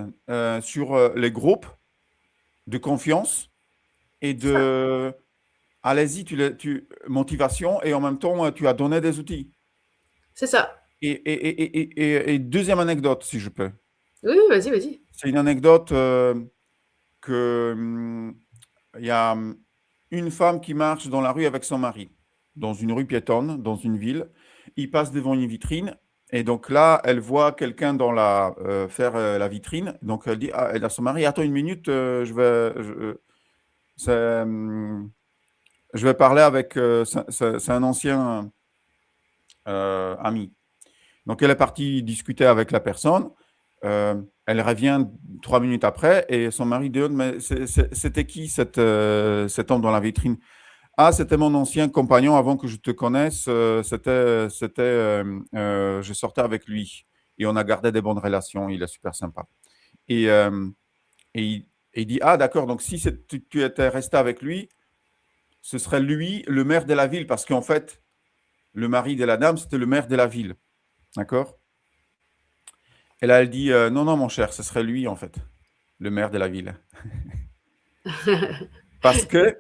sur les groupes de confiance et C'est ça, de allez-y, motivation et en même temps, tu as donné des outils. c'est ça. Et deuxième anecdote, si je peux. Oui, vas-y, vas-y. C'est une anecdote que il y a une femme qui marche dans la rue avec son mari, dans une rue piétonne, dans une ville. Il passe devant une vitrine et donc là, elle voit quelqu'un faire la vitrine. Donc elle dit, elle a son mari, attends une minute, je vais parler avec, c'est un ancien ami. Donc elle est partie discuter avec la personne. Elle revient 3 minutes après et son mari dit mais c'était qui cet homme dans la vitrine? Ah, c'était mon ancien compagnon avant que je te connaisse. Je sortais avec lui et on a gardé des bonnes relations. Il est super sympa. Et Et il dit, ah d'accord, donc si tu étais resté avec lui, ce serait lui le maire de la ville, parce qu'en fait, le mari de la dame, c'était le maire de la ville. D'accord? Et là, elle dit, non, non, mon cher, ce serait lui, en fait, le maire de la ville. Parce que,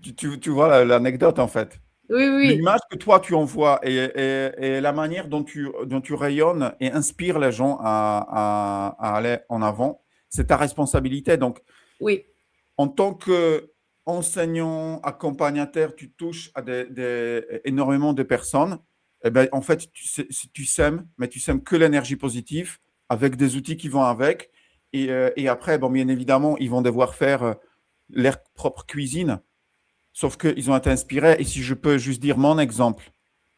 tu vois l'anecdote, en fait. Oui, oui, L'image que toi, tu envoies et la manière dont tu rayonnes et inspires les gens à aller en avant, c'est ta responsabilité. Donc, oui, en tant qu'enseignant, accompagnateur, tu touches à énormément de personnes. Eh ben, en fait, tu sèmes, mais tu sèmes que l'énergie positive avec des outils qui vont avec. Et après, bon, bien évidemment, ils vont devoir faire leur propre cuisine, sauf qu'ils ont été inspirés. Et si je peux juste dire mon exemple,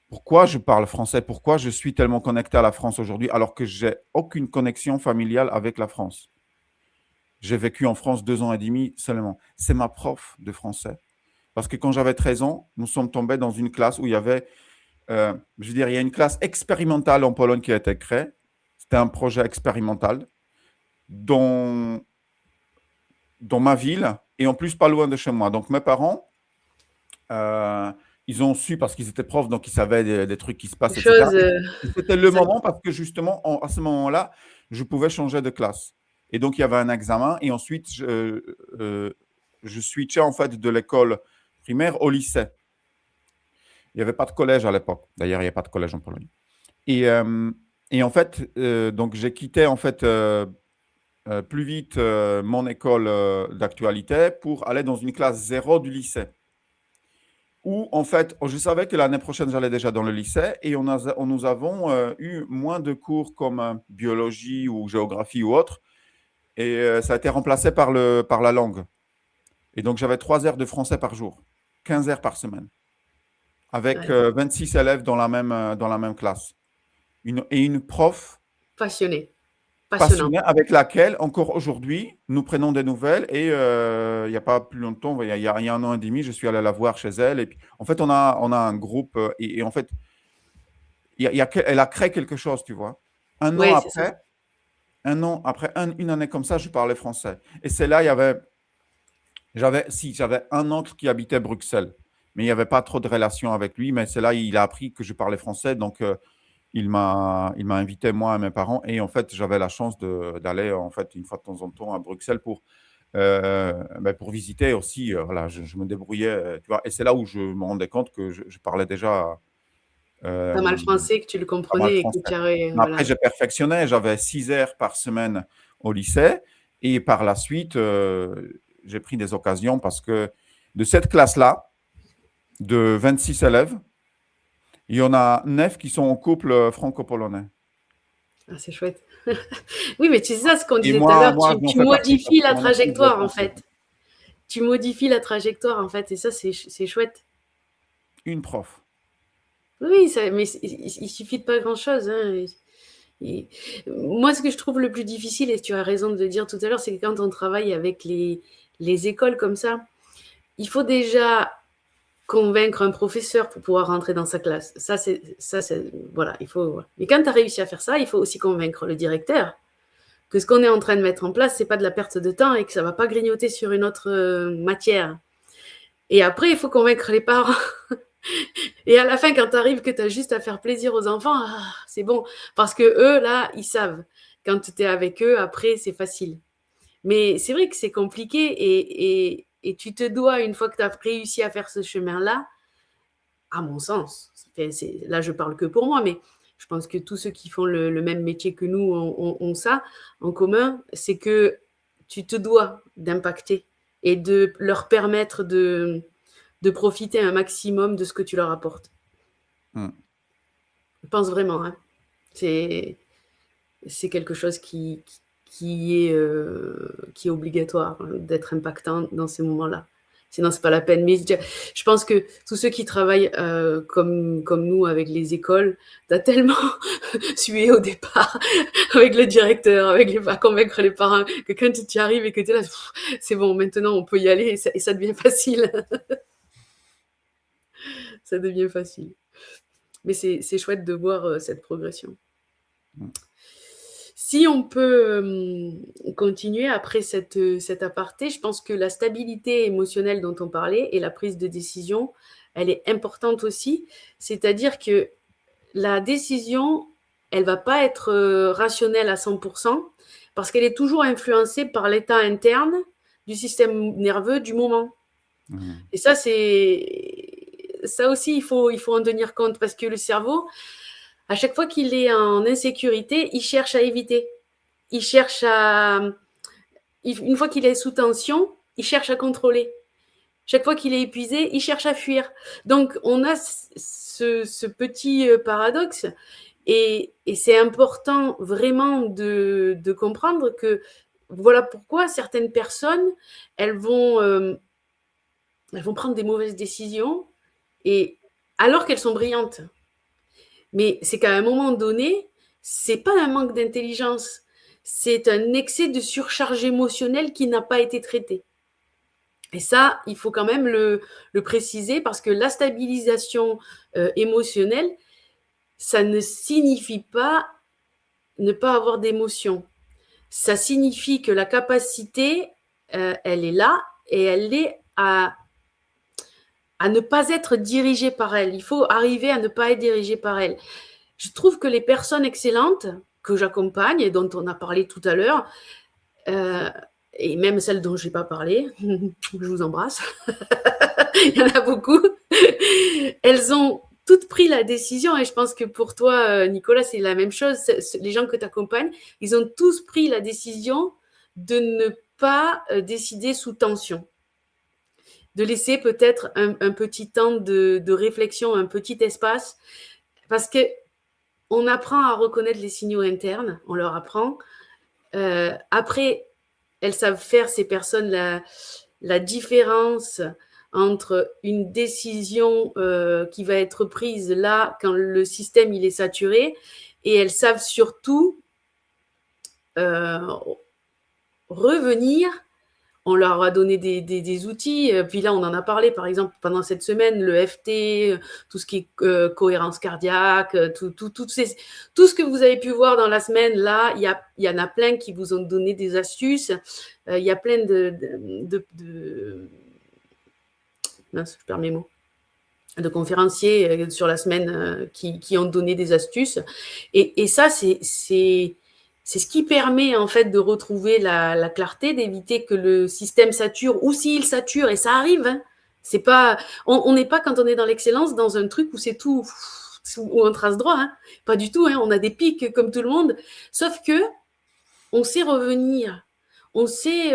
pourquoi je parle français, pourquoi je suis tellement connecté à la France aujourd'hui, alors que j'ai aucune connexion familiale avec la France. J'ai vécu en France 2 ans et demi seulement. C'est ma prof de français. Parce que quand j'avais 13 ans, nous sommes tombés dans une classe où il y avait, je veux dire, il y a une classe expérimentale en Pologne qui a été créée. C'était un projet expérimental dans ma ville et en plus pas loin de chez moi. Donc mes parents, ils ont su parce qu'ils étaient profs, donc ils savaient des trucs qui se des passent, etc. choses. Et c'était le Ça- moment parce que justement, à ce moment-là, je pouvais changer de classe. Et donc, il y avait un examen et ensuite, je switchais en fait de l'école primaire au lycée. Il n'y avait pas de collège à l'époque. D'ailleurs, il n'y a pas de collège en Pologne. Et, euh, et en fait, donc j'ai quitté en fait plus vite mon école d'actualité pour aller dans une classe zéro du lycée. Où en fait, je savais que l'année prochaine, j'allais déjà dans le lycée et nous avons eu moins de cours comme biologie ou géographie ou autre. Et ça a été remplacé par la langue. Et donc, j'avais 3 heures de français par jour, 15 heures par semaine, avec ouais, 26 élèves dans la même classe. Et une prof passionné, passionnant. passionnée avec laquelle, encore aujourd'hui, nous prenons des nouvelles. Et il n'y a pas plus longtemps, il y a 1 an et demi, je suis allé la voir chez elle. Et puis, en fait, on a un groupe. Et en fait, elle a créé quelque chose, tu vois. Un an Oui, c'est ça. après, une année comme ça, je parlais français. Et c'est là, j'avais un oncle qui habitait Bruxelles, mais il n'y avait pas trop de relations avec lui. Mais c'est là, il a appris que je parlais français, donc il m'a invité moi et mes parents. Et en fait, j'avais la chance d'aller en fait une fois de temps en temps à Bruxelles pour visiter aussi. Voilà, je me débrouillais, tu vois. Et c'est là où je me rendais compte que je parlais déjà Pas mal euh, français, que tu le pas mal comprenais et que français. tu avais. Mais après, Voilà. j'ai perfectionné. J'avais 6 heures par semaine au lycée. Et par la suite, j'ai pris des occasions parce que de cette classe-là, de 26 élèves, il y en a 9 qui sont en couple franco-polonais. Ah, c'est chouette. Oui, mais tu sais ça, ce qu'on Et disait tout à l'heure, je n'en tu fais partie parce modifies que la mon épouse est trajectoire, en française. fait. Tu modifies la trajectoire, en fait, et ça, c'est chouette. Une prof. Oui, mais il suffit de pas grand-chose, hein. Et- moi, ce que je trouve le plus difficile, et tu as raison de le dire tout à l'heure, c'est que quand on travaille avec les écoles comme ça, il faut déjà convaincre un professeur pour pouvoir rentrer dans sa classe. Voilà, il faut. Mais quand tu as réussi à faire ça, il faut aussi convaincre le directeur que ce qu'on est en train de mettre en place, c'est pas de la perte de temps et que ça va pas grignoter sur une autre matière. Et après, il faut convaincre les parents. Et à la fin, quand tu arrives que tu as juste à faire plaisir aux enfants, c'est bon. Parce que eux, là, ils savent. Quand tu es avec eux, après, c'est facile. Mais c'est vrai que c'est compliqué et tu te dois, une fois que tu as réussi à faire ce chemin-là, à mon sens, là je parle que pour moi, mais je pense que tous ceux qui font le même métier que nous ont ça en commun, c'est que tu te dois d'impacter et de leur permettre de profiter un maximum de ce que tu leur apportes. Hmm. Je pense vraiment, hein. C'est quelque chose qui est obligatoire, hein, d'être impactant dans ces moments-là. Sinon, c'est pas la peine. Mais je pense que tous ceux qui travaillent comme nous avec les écoles, t'as tellement sué au départ avec le directeur, à convaincre les parents, que quand tu y arrives et que tu es là, c'est bon, maintenant on peut y aller et ça devient facile. Ça devient facile. Mais c'est chouette de voir cette progression. Hmm. Si on peut continuer après cet aparté, je pense que la stabilité émotionnelle dont on parlait et la prise de décision, elle est importante aussi. C'est-à-dire que la décision, elle ne va pas être rationnelle à 100% parce qu'elle est toujours influencée par l'état interne du système nerveux du moment. Et ça, ça aussi, il faut en tenir compte parce que le cerveau, à chaque fois qu'il est en insécurité, il cherche à éviter. Il cherche une fois qu'il est sous tension, il cherche à contrôler. Chaque fois qu'il est épuisé, il cherche à fuir. Donc, on a ce petit paradoxe et c'est important vraiment de comprendre que voilà pourquoi certaines personnes, elles vont prendre des mauvaises décisions et alors qu'elles sont brillantes. Mais c'est qu'à un moment donné, c'est pas un manque d'intelligence, c'est un excès de surcharge émotionnelle qui n'a pas été traité. Et ça, il faut quand même le préciser parce que la stabilisation émotionnelle, ça ne signifie pas ne pas avoir d'émotion. Ça signifie que la capacité, elle est là et elle est à ne pas être dirigée par elle. Il faut arriver à ne pas être dirigé par elle. Je trouve que les personnes excellentes que j'accompagne et dont on a parlé tout à l'heure, et même celles dont je n'ai pas parlé, je vous embrasse, il y en a beaucoup, elles ont toutes pris la décision, et je pense que pour toi, Nicolas, c'est la même chose, les gens que tu accompagnes, ils ont tous pris la décision de ne pas décider sous tension, de laisser peut-être un petit temps de réflexion, un petit espace, parce que on apprend à reconnaître les signaux internes, on leur apprend. Après, elles savent faire, ces personnes, la différence entre une décision qui va être prise là, quand le système il est saturé, et elles savent surtout revenir. On leur a donné des outils, puis là on en a parlé par exemple pendant cette semaine, le FT, tout ce qui est cohérence cardiaque, tout ce que vous avez pu voir dans la semaine, là, il y en a plein qui vous ont donné des astuces, il y a plein mince, je perds mes mots, de conférenciers sur la semaine qui ont donné des astuces, et ça c'est ce qui permet en fait de retrouver la clarté, d'éviter que le système sature, ou s'il sature, et ça arrive, hein, c'est pas, on n'est pas, quand on est dans l'excellence, dans un truc où c'est tout, où on trace droit, hein, pas du tout, hein, on a des pics comme tout le monde, sauf que on sait revenir, on sait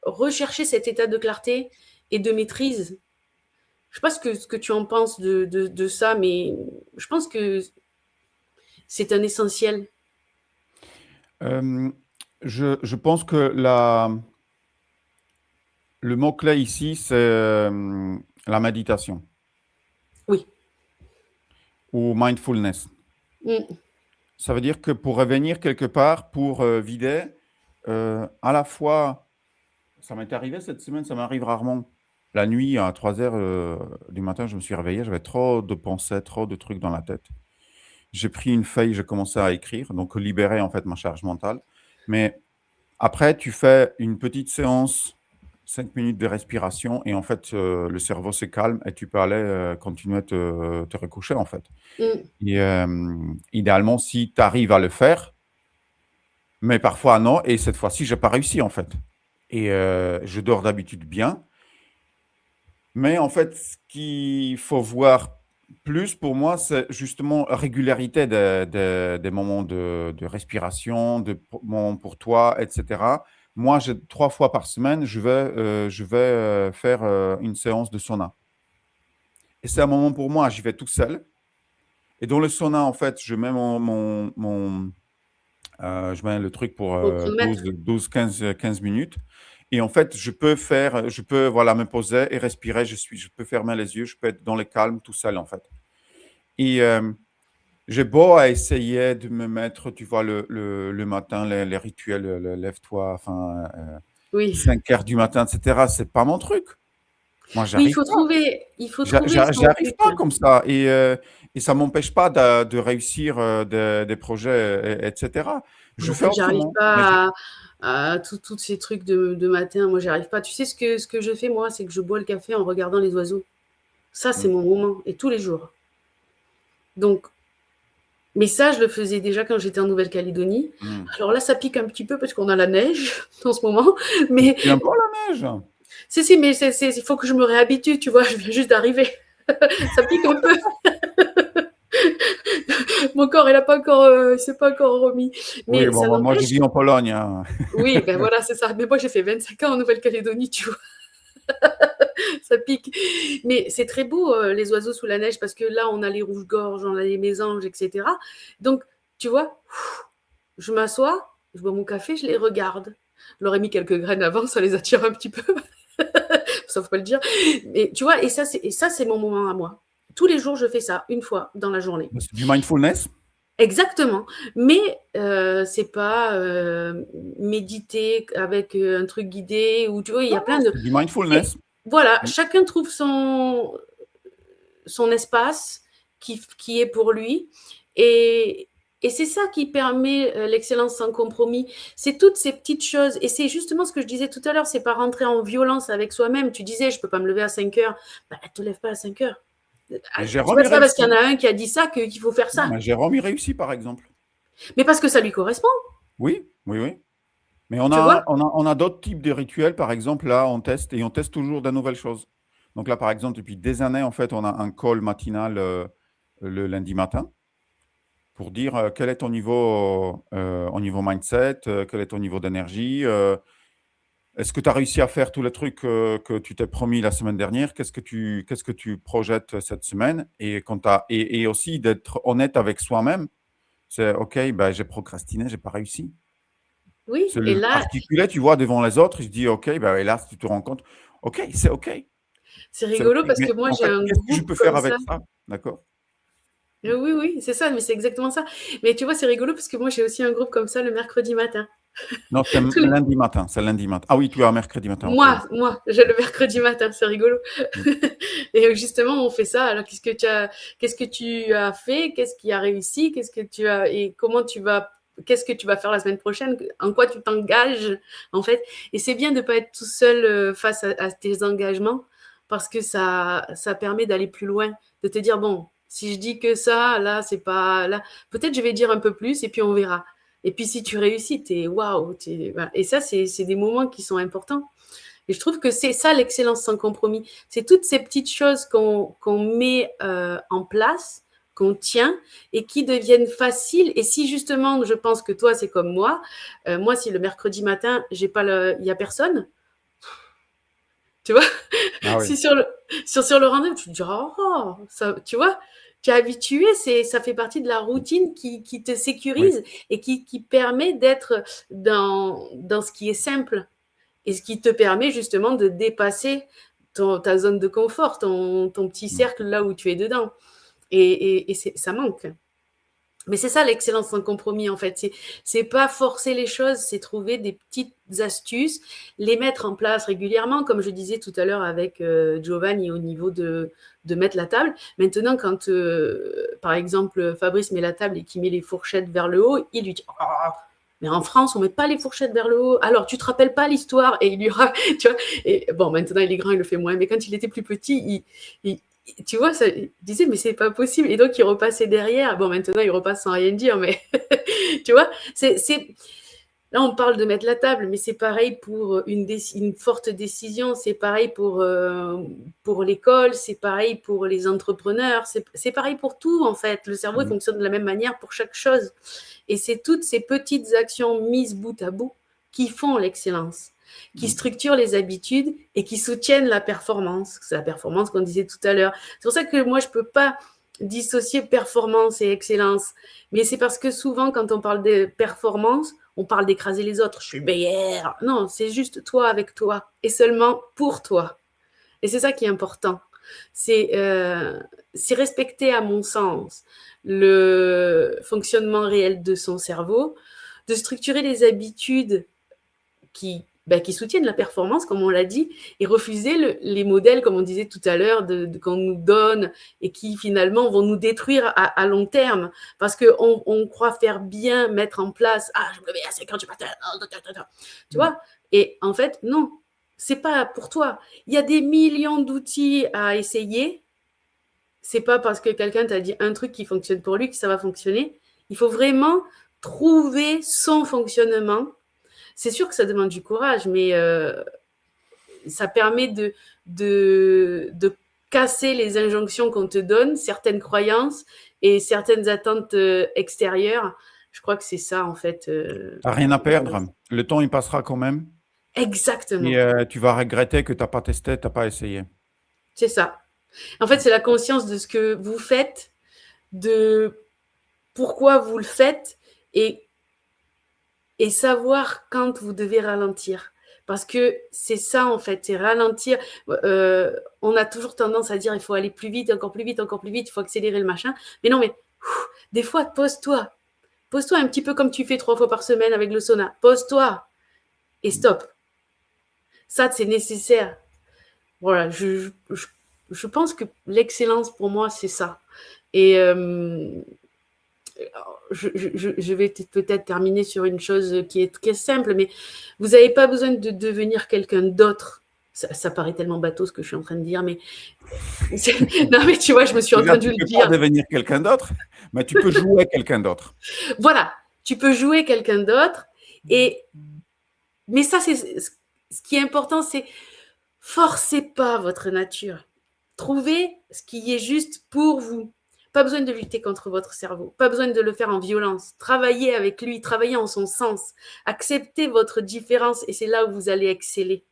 rechercher cet état de clarté et de maîtrise. Je sais pas ce que tu en penses de ça, mais je pense que c'est un essentiel. Je pense que le mot-clé ici, c'est la méditation. Oui. Ou mindfulness. Mm. Ça veut dire que pour revenir quelque part, pour vider, à la fois, ça m'est arrivé cette semaine, ça m'arrive rarement. La nuit, à 3 heures du matin, je me suis réveillé, j'avais trop de pensées, trop de trucs dans la tête. J'ai pris une feuille, j'ai commencé à écrire, donc libérer en fait ma charge mentale. Mais après, tu fais une petite séance, 5 minutes de respiration, et en fait, le cerveau se calme et tu peux aller continuer à te recoucher en fait. Mm. Et idéalement, si tu arrives à le faire, mais parfois non, et cette fois-ci, je n'ai pas réussi en fait. Et je dors d'habitude bien. Mais en fait, ce qu'il faut voir plus pour moi, c'est justement la régularité des moments de respiration, de moments pour toi, etc. Moi, 3 fois par semaine, je vais faire une séance de sauna. Et c'est un moment pour moi, j'y vais tout seul. Et dans le sauna, en fait, je mets je mets le truc pour 12-15 minutes. Et en fait, je peux voilà, me poser et respirer. Je peux fermer les yeux, je peux être dans le calme tout seul, en fait. Et j'ai beau à essayer de me mettre, tu vois, le matin, les rituels, lève-toi, enfin, Oui. 5 heures du matin, etc. C'est pas mon truc. Moi, Oui, j'arrive pas. il faut trouver J'y son arrive truc. pas comme ça. Et ça m'empêche pas de réussir des projets, etc. Je Non fais plus, j'arrive autrement. Mais pas à tous ces trucs de matin. Moi, j'arrive pas. Tu sais ce que je fais, moi, c'est que je bois le café en regardant les oiseaux. Ça, c'est mm, mon moment. Et tous les jours. Donc, mais ça, je le faisais déjà quand j'étais en Nouvelle-Calédonie. mm. Alors là, ça pique un petit peu parce qu'on a la neige en ce moment. Mais Tu aimes pas la neige? si, mais il faut que je me réhabitue, tu vois. Je viens juste d'arriver. Ça pique un peu. Mon corps, il s'est pas encore remis. Oui, Mais bon, ça moi, je n'empêche. vis en Pologne, hein. Oui, ben voilà, c'est ça. Mais moi, j'ai fait 25 ans en Nouvelle-Calédonie, tu vois. Ça pique. Mais c'est très beau, les oiseaux sous la neige, parce que là, on a les rouges-gorges, on a les mésanges, etc. Donc, tu vois, je m'assois, je bois mon café, je les regarde. Je leur ai mis quelques graines avant, ça les attire un petit peu. Ça, faut pas le dire. Mais tu vois, et ça, c'est mon moment à moi. Tous les jours, je fais ça, une fois dans la journée. C'est du mindfulness? Exactement. Mais c'est pas méditer avec un truc guidé, ou tu vois, il y Non, a non, plein de. c'est du C'est, mindfulness. voilà, Mm. chacun trouve son espace qui est pour lui. Et, et c'est ça qui permet l'excellence sans compromis. C'est toutes ces petites choses. Et c'est justement ce que je disais tout à l'heure, c'est pas rentrer en violence avec soi-même. Tu disais, je peux pas me lever à 5 heures. Bah, te lève pas à 5 heures. Mais C'est Jérôme, pas il ça parce qu'il y en réussit. a un qui a dit ça qu'il faut faire Non, ça. mais Jérôme, il réussit, par exemple. Mais parce que ça lui correspond, Oui, oui, oui. Mais tu vois. on a d'autres types de rituels. Par exemple, là, on teste et on teste toujours de nouvelles choses. Donc là, par exemple, depuis des années, en fait, on a un call matinal le lundi matin pour dire quel est ton niveau au niveau mindset, quel est ton niveau d'énergie, est-ce que tu as réussi à faire tous les trucs que tu t'es promis la semaine dernière, qu'est-ce que tu projettes cette semaine et aussi d'être honnête avec soi-même. C'est OK, ben, j'ai procrastiné, j'ai pas réussi. Oui, C'est et le là, articulé, tu vois, devant les autres, je dis OK, ben, et là, tu te rends compte, OK, c'est OK, c'est c'est OK. rigolo parce que Mais moi, en j'ai fait, un qu'est-ce que je groupe peux faire comme ça. avec ça? D'accord? Oui, oui, c'est ça, mais c'est exactement ça. Mais tu vois, c'est rigolo parce que moi, j'ai aussi un groupe comme ça le mercredi matin. Non, c'est Tous les- lundi matin, c'est lundi matin. Ah oui, tu as mercredi matin, OK. Moi, j'ai le mercredi matin, c'est rigolo. Mm. Et justement, on fait ça. Alors, qu'est-ce que tu as fait? Qu'est-ce qui a réussi? Et qu'est-ce que tu vas faire la semaine prochaine? En quoi tu t'engages, en fait? Et c'est bien de pas être tout seul face à tes engagements parce que ça permet d'aller plus loin, de te dire, bon, si je dis que ça, là, c'est pas, là, peut-être je vais dire un peu plus et puis on verra. Et puis si tu réussis, t'es waouh. Voilà. Et ça, c'est des moments qui sont importants. Et je trouve que c'est ça l'excellence sans compromis. C'est toutes ces petites choses qu'on met en place, qu'on tient et qui deviennent faciles. Et si justement, je pense que toi, c'est comme moi, si le mercredi matin, il y a personne, tu vois, Ah oui. si sur le rendez-vous, tu te dis, oh, ça, tu vois, tu es habitué, ça fait partie de la routine qui te Oui. sécurise et qui permet d'être dans ce qui est simple. Et ce qui te permet justement de dépasser ta zone de confort, ton petit Mm. cercle là où tu es dedans. Et ça manque. Mais c'est ça l'excellence sans compromis en fait. C'est pas forcer les choses, c'est trouver des petites astuces, les mettre en place régulièrement, comme je disais tout à l'heure avec Giovanni au niveau de mettre la table. Maintenant, quand par exemple Fabrice met la table et qu'il met les fourchettes vers le haut, il lui dit oh, mais en France, on met pas les fourchettes vers le haut. Alors, tu te rappelles pas l'histoire? Et il y aura, tu vois. Et bon, maintenant, il est grand, il le fait moins. Mais quand il était plus petit, tu vois, ça, il disait, mais c'est pas possible. Et donc, il repassait derrière. Bon, maintenant, il repasse sans rien dire, mais tu vois, là, on parle de mettre la table, mais c'est pareil pour une forte décision, c'est pareil pour l'école, c'est pareil pour les entrepreneurs, c'est pareil pour tout, en fait. Le cerveau, il Mm. fonctionne de la même manière pour chaque chose. Et c'est toutes ces petites actions mises bout à bout qui font l'excellence, qui Mm. structurent les habitudes et qui soutiennent la performance. C'est la performance qu'on disait tout à l'heure. C'est pour ça que moi, je ne peux pas dissocier performance et excellence. Mais c'est parce que souvent, quand on parle de performance, on parle d'écraser les autres. Je suis meilleur. Non, c'est juste toi avec toi et seulement pour toi. Et c'est ça qui est important. C'est respecter, à mon sens, le fonctionnement réel de son cerveau, de structurer les habitudes qui qui soutiennent la performance, comme on l'a dit, et refuser les modèles, comme on disait tout à l'heure, qu'on nous donne et qui finalement vont nous détruire à long terme parce qu'on croit faire bien, mettre en place, je me réveille à 5 heures du matin, tu vois, et en fait, non, c'est pas pour toi. Il y a des millions d'outils à essayer. C'est pas parce que quelqu'un t'a dit un truc qui fonctionne pour lui que ça va fonctionner. Il faut vraiment trouver son fonctionnement. C'est sûr que ça demande du courage, mais ça permet de casser les injonctions qu'on te donne, certaines croyances et certaines attentes extérieures. Je crois que c'est ça, en fait. T'as rien à perdre. Le temps, il passera quand même. Exactement. Et tu vas regretter que tu n'as pas testé, tu n'as pas essayé. C'est ça. En fait, c'est la conscience de ce que vous faites, de pourquoi vous le faites et savoir quand vous devez ralentir. Parce que c'est ça, en fait, c'est ralentir. On a toujours tendance à dire il faut aller plus vite, encore plus vite, encore plus vite, il faut accélérer le machin. Mais non, mais des fois, pose-toi. Pose-toi un petit peu comme tu fais 3 fois par semaine avec le sauna. Pose-toi et stop. Ça, c'est nécessaire. Voilà, je pense que l'excellence, pour moi, c'est ça. Et je vais peut-être terminer sur une chose qui est très simple, mais vous n'avez pas besoin de devenir quelqu'un d'autre. Ça paraît tellement bateau ce que je suis en train de dire, mais non, mais tu vois, je me suis entendue le dire. Tu ne peux pas devenir quelqu'un d'autre, mais tu peux jouer quelqu'un d'autre. Voilà, tu peux jouer quelqu'un d'autre. Mais ça, c'est ce qui est important, c'est forcez pas votre nature. Trouvez ce qui est juste pour vous. Pas besoin de lutter contre votre cerveau. Pas besoin de le faire en violence. Travaillez avec lui, travaillez en son sens. Acceptez votre différence et c'est là où vous allez exceller.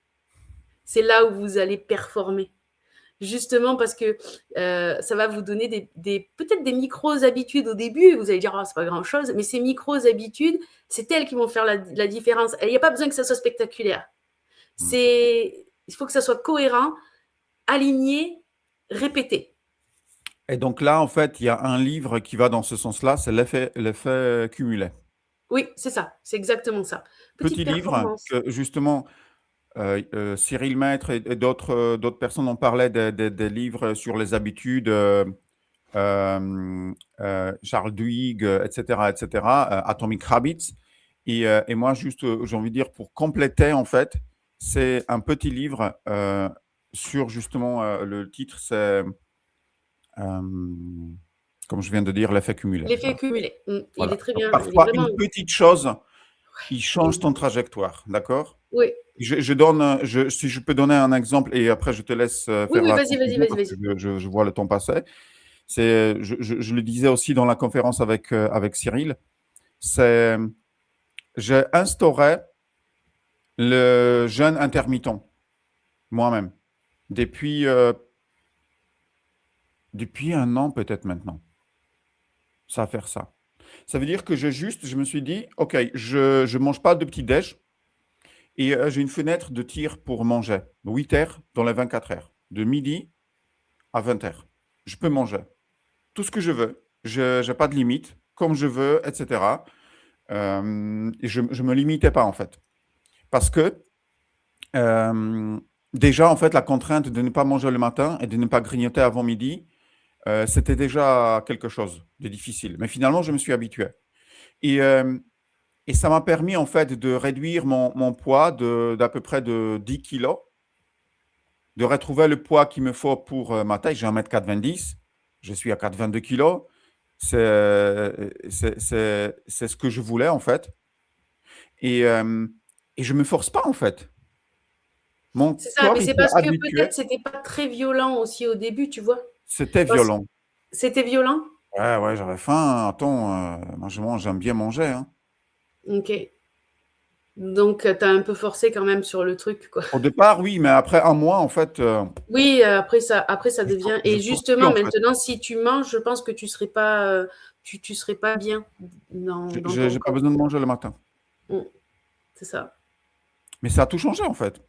C'est là où vous allez performer. Justement parce que ça va vous donner peut-être des micro-habitudes au début. Vous allez dire, c'est pas grand-chose. Mais ces micro-habitudes, c'est elles qui vont faire la différence. Il n'y a pas besoin que ça soit spectaculaire. Il faut que ça soit cohérent, aligné, répété. Et donc là, en fait, il y a un livre qui va dans ce sens-là, c'est l'effet cumulé. Oui, c'est ça, c'est exactement ça. Petit livre que justement Cyril Maître et d'autres personnes ont parlé des livres sur les habitudes, Charles Duhigg, etc., Atomic Habits. Et moi, juste, j'ai envie de dire, pour compléter, en fait, c'est un petit livre sur justement, le titre, c'est, comme je viens de dire, l'effet cumulé. L'effet cumulé, il est très bien. Parfois, une petite chose, il change ton trajectoire, d'accord? Oui. Si je peux donner un exemple et après je te laisse faire oui, la vas-y. je vois le temps passer. Je le disais aussi dans la conférence avec Cyril, j'ai instauré le jeûne intermittent moi-même depuis un an peut-être maintenant. Ça va faire ça. Ça veut dire que je me suis dit, ok, je ne mange pas de petit-déj et j'ai une fenêtre de tir pour manger, 8 heures dans les 24 heures, de midi à 20 heures. Je peux manger tout ce que je veux, je n'ai pas de limite, comme je veux, etc. Et je ne me limitais pas en fait. Parce que déjà, en fait, la contrainte de ne pas manger le matin et de ne pas grignoter avant midi, c'était déjà quelque chose de difficile. Mais finalement, je me suis habitué. Et ça m'a permis, en fait, de réduire mon poids d'à peu près de 10 kilos, de retrouver le poids qu'il me faut pour ma taille. J'ai 1m90, je suis à 82 kilos. C'est ce que je voulais, en fait. Et je ne me force pas, en fait. C'est ça, mais c'est parce que peut-être c'était pas très violent aussi au début, tu vois. C'était violent. C'était violent? Ouais, j'avais faim. Attends, moi j'aime bien manger. Hein. Ok. Donc, tu as un peu forcé quand même sur le truc, quoi. Au départ, oui, mais après un mois, en fait… oui, après ça devient… Et justement, maintenant, si tu manges, je pense que tu serais pas, tu serais pas bien dans ton corps. J'ai pas besoin de manger le matin. C'est ça. Mais ça a tout changé, en fait.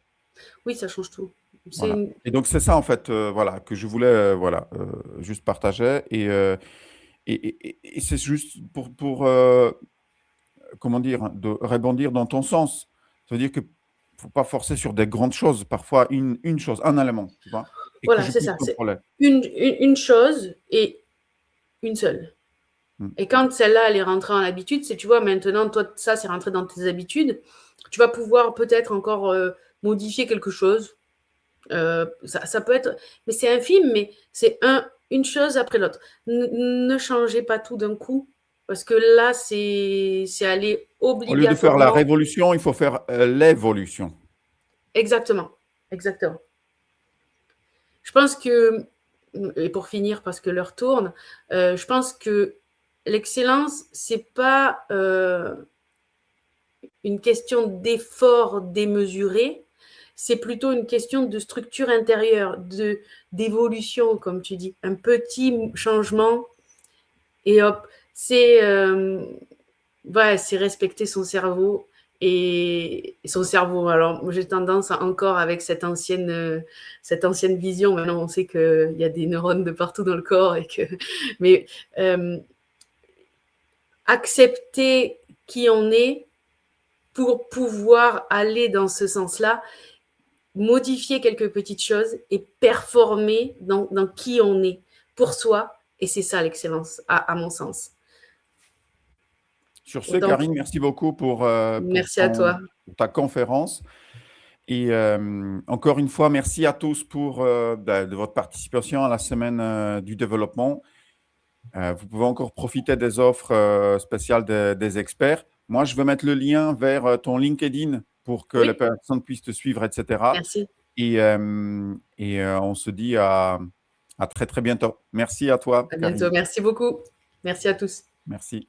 Oui, ça change tout. Voilà. Et donc, c'est ça, en fait, voilà, que je voulais juste partager. Et c'est juste pour comment dire, de rebondir dans ton sens. Ça veut dire que faut pas forcer sur des grandes choses. Parfois, une chose, un élément, tu vois, et que Voilà, je c'est puisse ça. C'est contrôler. une chose et une seule. Mm. Et quand celle-là, elle est rentrée en habitude, c'est, tu vois, maintenant, toi, ça, c'est rentré dans tes habitudes, tu vas pouvoir peut-être encore modifier quelque chose. Ça peut être, mais c'est infime, mais c'est une chose après l'autre. Ne changez pas tout d'un coup, parce que là, c'est aller Au lieu de faire la obligatoirement. révolution, il faut faire l'évolution. Exactement, exactement. Je pense que, et pour finir, parce que l'heure tourne, je pense que l'excellence, c'est pas une question d'effort démesuré, c'est plutôt une question de structure intérieure, d'évolution, comme tu dis, un petit changement et hop, c'est c'est respecter son cerveau et son cerveau. Alors, j'ai tendance encore avec cette ancienne vision. Maintenant, on sait qu'il y a des neurones de partout dans le corps mais accepter qui on est pour pouvoir aller dans ce sens-là, modifier quelques petites choses et performer dans qui on est pour soi. Et c'est ça l'excellence, à mon sens. Sur ce, Donc, Karine, merci beaucoup pour merci à toi. ta conférence. Et encore une fois, merci à tous pour de votre participation à la semaine du développement. Vous pouvez encore profiter des offres spéciales des experts. Moi, je vais mettre le lien vers ton LinkedIn pour que les personnes puissent te suivre, etc. Merci. Et on se dit à très, très bientôt. Merci à toi, À Karine. bientôt. Merci beaucoup. Merci à tous. Merci.